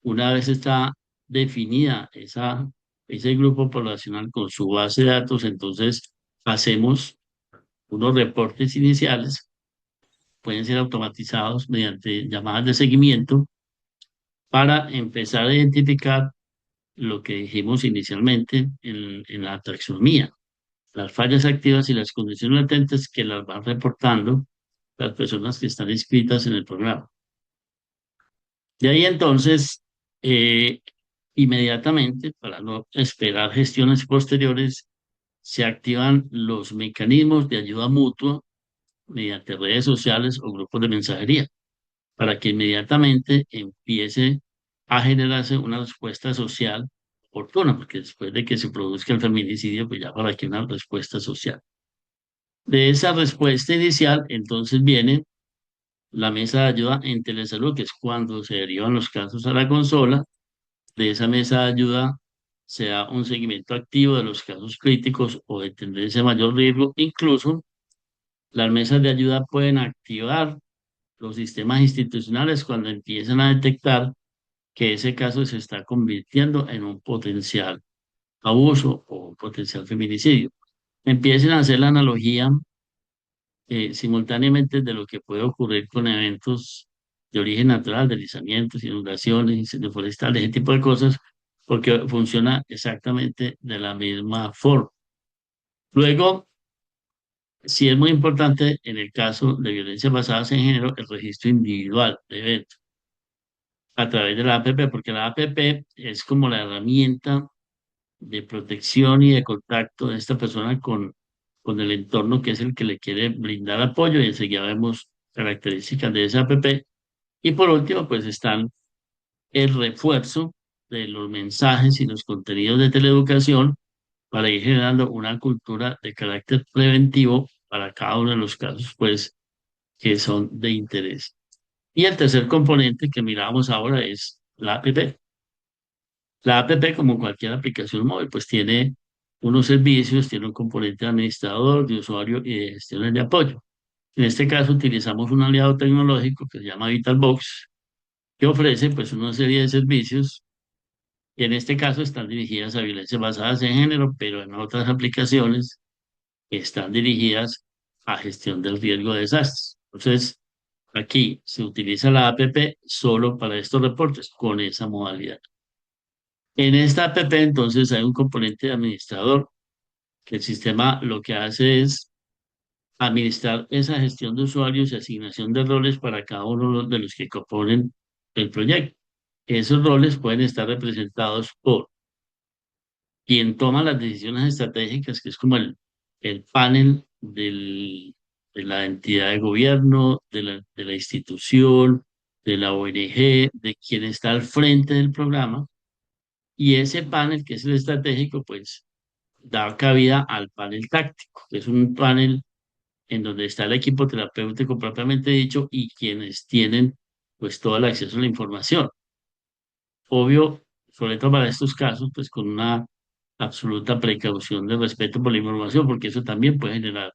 Una vez está definida ese grupo poblacional con su base de datos, entonces hacemos unos reportes iniciales, pueden ser automatizados mediante llamadas de seguimiento para empezar a identificar lo que dijimos inicialmente en la taxonomía, las fallas activas y las condiciones latentes que las van reportando las personas que están inscritas en el programa. De ahí entonces, inmediatamente, para no esperar gestiones posteriores, se activan los mecanismos de ayuda mutua mediante redes sociales o grupos de mensajería, para que inmediatamente empiece a generarse una respuesta social oportuna, porque después de que se produzca el feminicidio, pues ya para que una respuesta social. De esa respuesta inicial, entonces viene la mesa de ayuda en telesalud, que es cuando se derivan los casos a la consola. De esa mesa de ayuda se da un seguimiento activo de los casos críticos o de tendencia a mayor riesgo. Incluso las mesas de ayuda pueden activar los sistemas institucionales cuando empiezan a detectar que ese caso se está convirtiendo en un potencial abuso o un potencial feminicidio. Empiecen a hacer la analogía simultáneamente de lo que puede ocurrir con eventos de origen natural, deslizamientos, inundaciones, incendios forestales, ese tipo de cosas, porque funciona exactamente de la misma forma. Luego, sí es muy importante en el caso de violencias basadas en género el registro individual de eventos a través de la APP, porque la APP es como la herramienta de protección y de contacto de esta persona con el entorno que es el que le quiere brindar apoyo, y enseguida vemos características de esa APP. Y por último, pues están el refuerzo de los mensajes y los contenidos de teleeducación para ir generando una cultura de carácter preventivo para cada uno de los casos, pues, que son de interés. Y el tercer componente que miramos ahora es la APP. La APP, como cualquier aplicación móvil, pues tiene unos servicios, tiene un componente de administrador, de usuario y de gestiones de apoyo. En este caso utilizamos un aliado tecnológico que se llama VitalBox, que ofrece pues una serie de servicios que en este caso están dirigidas a violencias basadas en género, pero en otras aplicaciones están dirigidas a gestión del riesgo de desastres. Entonces, aquí se utiliza la APP solo para estos reportes con esa modalidad. En esta APP entonces hay un componente de administrador, que el sistema lo que hace es administrar esa gestión de usuarios y asignación de roles para cada uno de los que componen el proyecto. Esos roles pueden estar representados por quien toma las decisiones estratégicas, que es como el panel de la entidad de gobierno, de la institución, de la ONG, de quien está al frente del programa. Y ese panel, que es el estratégico, pues da cabida al panel táctico, que es un panel en donde está el equipo terapéutico propiamente dicho y quienes tienen pues todo el acceso a la información. Obvio, sobre todo para estos casos, pues con una absoluta precaución de respeto por la información, porque eso también puede generar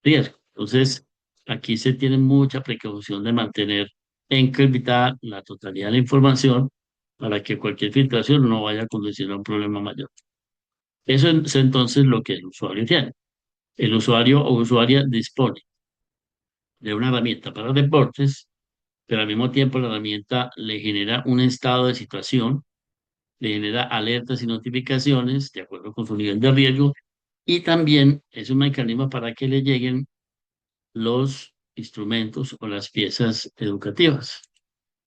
riesgo. Entonces, aquí se tiene mucha precaución de mantener encriptada la totalidad de la información para que cualquier filtración no vaya a conducir a un problema mayor. Eso es entonces lo que el usuario tiene. El usuario o usuaria dispone de una herramienta para reportes, pero al mismo tiempo la herramienta le genera un estado de situación, le genera alertas y notificaciones de acuerdo con su nivel de riesgo, y también es un mecanismo para que le lleguen los instrumentos o las piezas educativas.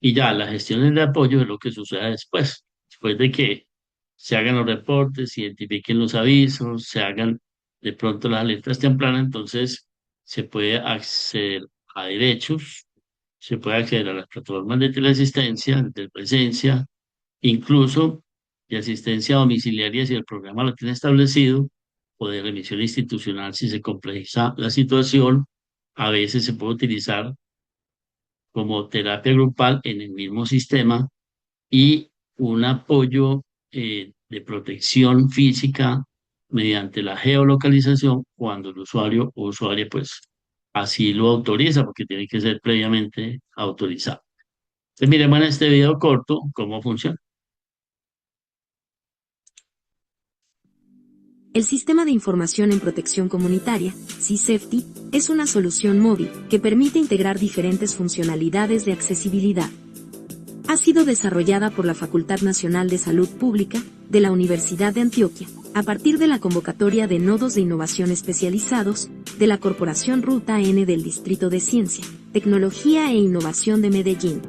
Y ya las gestiones de apoyo es lo que sucede después, después de que se hagan los reportes, se identifiquen los avisos, se hagan de pronto las alertas tempranas, entonces se puede acceder a derechos, se puede acceder a las plataformas de teleasistencia, de presencia, incluso de asistencia domiciliaria si el programa lo tiene establecido, o de remisión institucional si se complejiza la situación. A veces se puede utilizar como terapia grupal en el mismo sistema y un apoyo de protección física mediante la geolocalización cuando el usuario o usuaria pues así lo autoriza, porque tiene que ser previamente autorizado. Entonces miremos en este video corto cómo funciona. El Sistema de Información en Protección Comunitaria, SISEFTI, es una solución móvil que permite integrar diferentes funcionalidades de accesibilidad. Ha sido desarrollada por la Facultad Nacional de Salud Pública de la Universidad de Antioquia, a partir de la convocatoria de nodos de innovación especializados de la Corporación Ruta N del Distrito de Ciencia, Tecnología e Innovación de Medellín.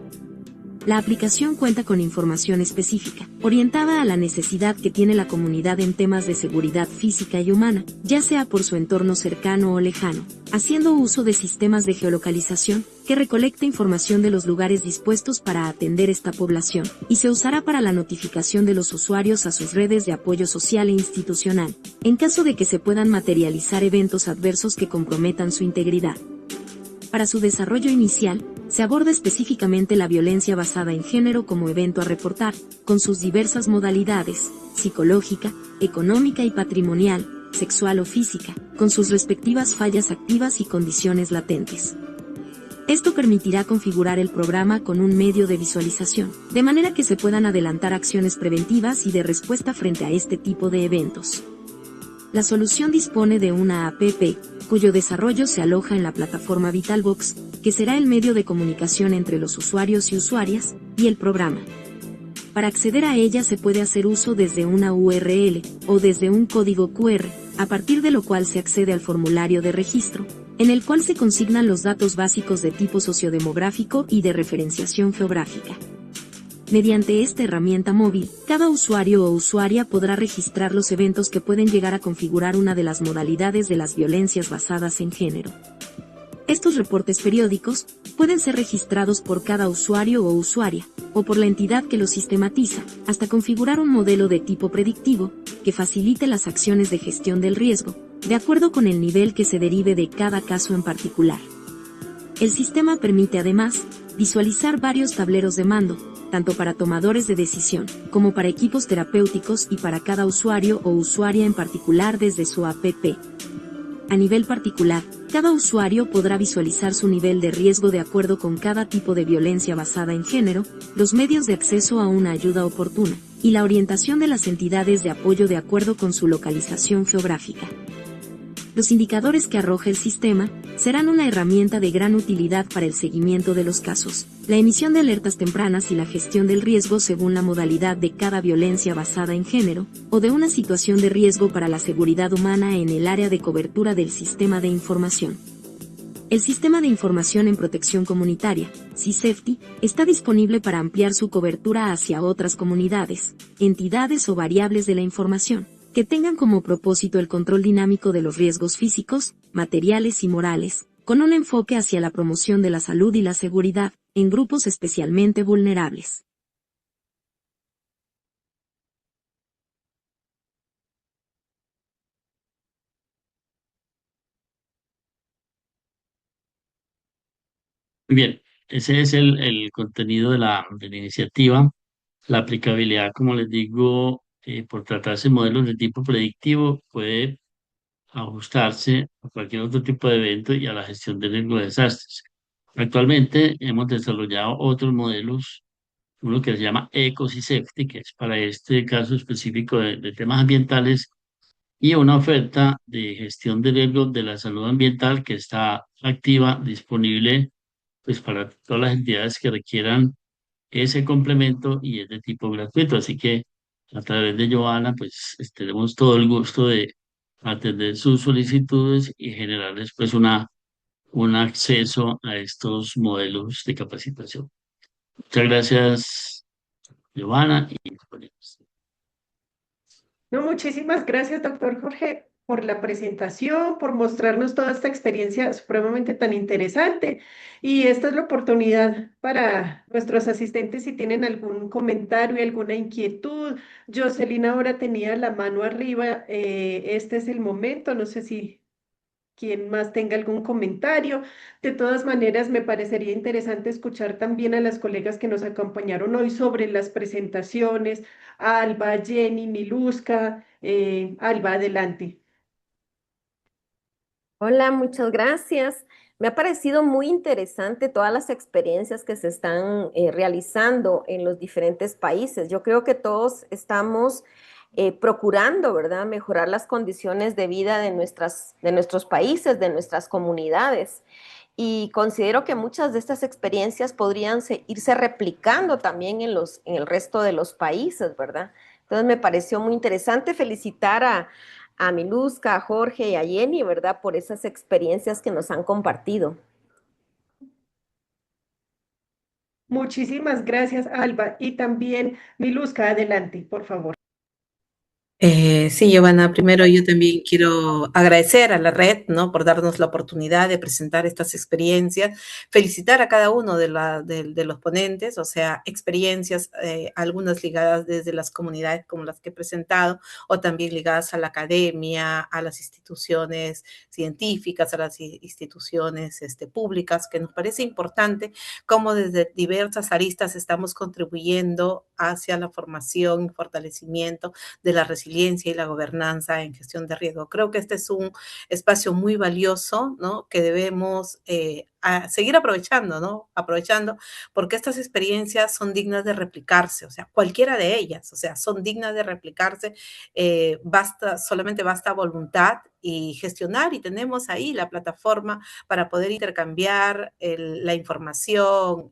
La aplicación cuenta con información específica, orientada a la necesidad que tiene la comunidad en temas de seguridad física y humana, ya sea por su entorno cercano o lejano, haciendo uso de sistemas de geolocalización, que recolecta información de los lugares dispuestos para atender esta población, y se usará para la notificación de los usuarios a sus redes de apoyo social e institucional, en caso de que se puedan materializar eventos adversos que comprometan su integridad. Para su desarrollo inicial, se aborda específicamente la violencia basada en género como evento a reportar, con sus diversas modalidades, psicológica, económica y patrimonial, sexual o física, con sus respectivas fallas activas y condiciones latentes. Esto permitirá configurar el programa con un medio de visualización, de manera que se puedan adelantar acciones preventivas y de respuesta frente a este tipo de eventos. La solución dispone de una app, cuyo desarrollo se aloja en la plataforma VitalVox, que será el medio de comunicación entre los usuarios y usuarias, y el programa. Para acceder a ella se puede hacer uso desde una URL, o desde un código QR, a partir de lo cual se accede al formulario de registro, en el cual se consignan los datos básicos de tipo sociodemográfico y de referenciación geográfica. Mediante esta herramienta móvil, cada usuario o usuaria podrá registrar los eventos que pueden llegar a configurar una de las modalidades de las violencias basadas en género. Estos reportes periódicos pueden ser registrados por cada usuario o usuaria, o por la entidad que los sistematiza, hasta configurar un modelo de tipo predictivo, que facilite las acciones de gestión del riesgo, de acuerdo con el nivel que se derive de cada caso en particular. El sistema permite además visualizar varios tableros de mando, tanto para tomadores de decisión, como para equipos terapéuticos y para cada usuario o usuaria en particular desde su app. A nivel particular, cada usuario podrá visualizar su nivel de riesgo de acuerdo con cada tipo de violencia basada en género, los medios de acceso a una ayuda oportuna, y la orientación de las entidades de apoyo de acuerdo con su localización geográfica. Los indicadores que arroja el sistema serán una herramienta de gran utilidad para el seguimiento de los casos, la emisión de alertas tempranas y la gestión del riesgo según la modalidad de cada violencia basada en género, o de una situación de riesgo para la seguridad humana en el área de cobertura del sistema de información. El Sistema de Información en Protección Comunitaria, SISEFTI, está disponible para ampliar su cobertura hacia otras comunidades, entidades o variables de la información, que tengan como propósito el control dinámico de los riesgos físicos, materiales y morales, con un enfoque hacia la promoción de la salud y la seguridad, en grupos especialmente vulnerables. Muy bien, ese es el contenido de la iniciativa. La aplicabilidad, como les digo, por tratarse de modelos de tipo predictivo, puede ajustarse a cualquier otro tipo de evento y a la gestión de riesgo de desastres. Actualmente hemos desarrollado otros modelos, uno que se llama EcoSysafety, que es para este caso específico de temas ambientales, y una oferta de gestión de riesgos de la salud ambiental que está activa, disponible pues para todas las entidades que requieran ese complemento y es de tipo gratuito. Así que a través de Joana, pues tenemos todo el gusto de atender sus solicitudes y generarles pues un acceso a estos modelos de capacitación. Muchas gracias, Giovanna. No, muchísimas gracias, doctor Jorge, por la presentación, por mostrarnos toda esta experiencia supremamente tan interesante. Y esta es la oportunidad para nuestros asistentes si tienen algún comentario, alguna inquietud. Jocelyn ahora tenía la mano arriba. Este es el momento. No sé si quien más tenga algún comentario. De todas maneras, me parecería interesante escuchar también a las colegas que nos acompañaron hoy sobre las presentaciones. Alba, Jenny, Miluska. Alba, adelante. Hola, muchas gracias. Me ha parecido muy interesante todas las experiencias que se están realizando en los diferentes países. Yo creo que todos estamos procurando, ¿verdad?, mejorar las condiciones de vida de nuestros países, de nuestras comunidades. Y considero que muchas de estas experiencias podrían irse replicando también en el resto de los países, ¿verdad? Entonces me pareció muy interesante felicitar a Miluska, a Jorge y a Jenny, ¿verdad? Por esas experiencias que nos han compartido. Muchísimas gracias, Alba. Y también, Miluska, adelante, por favor. Sí, Giovanna, primero yo también quiero agradecer a la red, ¿no? Por darnos la oportunidad de presentar estas experiencias, felicitar a cada uno de los ponentes, o sea, experiencias, algunas ligadas desde las comunidades como las que he presentado, o también ligadas a la academia, a las instituciones científicas, a las instituciones públicas, que nos parece importante cómo desde diversas aristas estamos contribuyendo hacia la formación y fortalecimiento de la resiliencia y la gobernanza en gestión de riesgo. Creo que este es un espacio muy valioso, ¿no? Que debemos a seguir aprovechando, ¿no? Aprovechando, porque estas experiencias son dignas de replicarse, o sea, cualquiera de ellas, o sea, son dignas de replicarse, solamente basta voluntad y gestionar, y tenemos ahí la plataforma para poder intercambiar la información,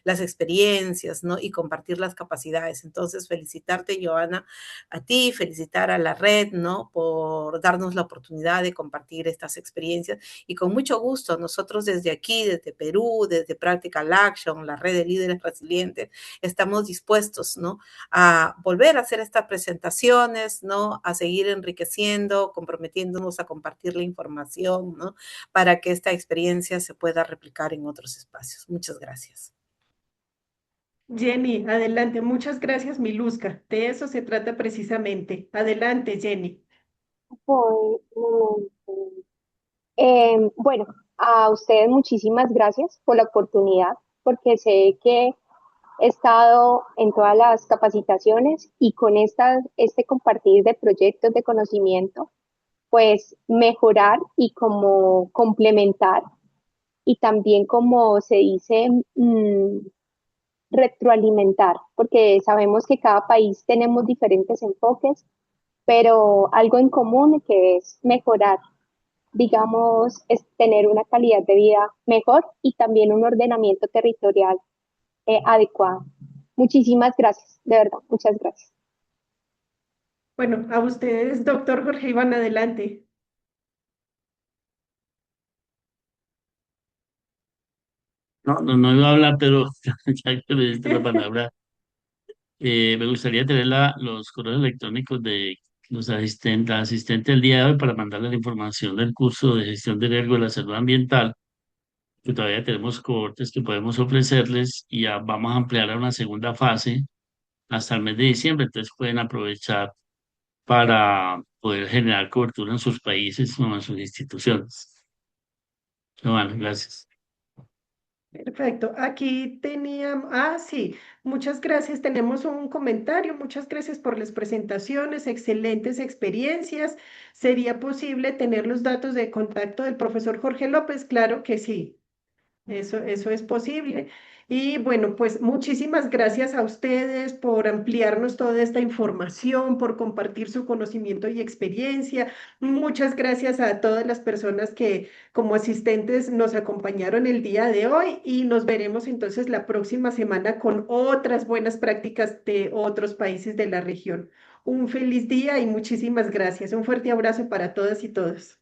las experiencias, ¿no? Y compartir las capacidades. Entonces, felicitarte, Joana, a ti, felicitar a la red, ¿no? Por darnos la oportunidad de compartir estas experiencias y con mucho gusto nosotros desde aquí, desde Perú, desde Practical Action, la red de líderes resilientes, estamos dispuestos, ¿no? A volver a hacer estas presentaciones, ¿no? A seguir enriqueciendo, comprometiéndonos a compartir la información, ¿no? Para que esta experiencia se pueda replicar en otros espacios. Muchas gracias. Jenny, adelante. Muchas gracias, Miluska. De eso se trata precisamente. Adelante, Jenny. Voy, un momento. Bueno, a ustedes muchísimas gracias por la oportunidad, porque sé que he estado en todas las capacitaciones y con este compartir de proyectos de conocimiento, pues mejorar y como complementar y también como se dice, retroalimentar, porque sabemos que cada país tenemos diferentes enfoques, pero algo en común que es mejorar, digamos, es tener una calidad de vida mejor y también un ordenamiento territorial adecuado. Muchísimas gracias, de verdad, muchas gracias. Bueno, a ustedes, doctor Jorge Iván, adelante. No iba a hablar, pero ya que me diste la palabra, me gustaría tener los correos electrónicos de los asistentes, la asistente del día de hoy para mandarle la información del curso de gestión de riesgo de la salud ambiental, que todavía tenemos cohortes que podemos ofrecerles y ya vamos a ampliar a una segunda fase hasta el mes de diciembre, entonces pueden aprovechar para poder generar cobertura en sus países o en sus instituciones. Bueno, gracias. Perfecto. Aquí teníamos, sí, muchas gracias. Tenemos un comentario. Muchas gracias por las presentaciones, excelentes experiencias. ¿Sería posible tener los datos de contacto del profesor Jorge López? Claro que sí. Eso es posible. Y bueno, pues muchísimas gracias a ustedes por ampliarnos toda esta información, por compartir su conocimiento y experiencia. Muchas gracias a todas las personas que como asistentes nos acompañaron el día de hoy y nos veremos entonces la próxima semana con otras buenas prácticas de otros países de la región. Un feliz día y muchísimas gracias. Un fuerte abrazo para todas y todos.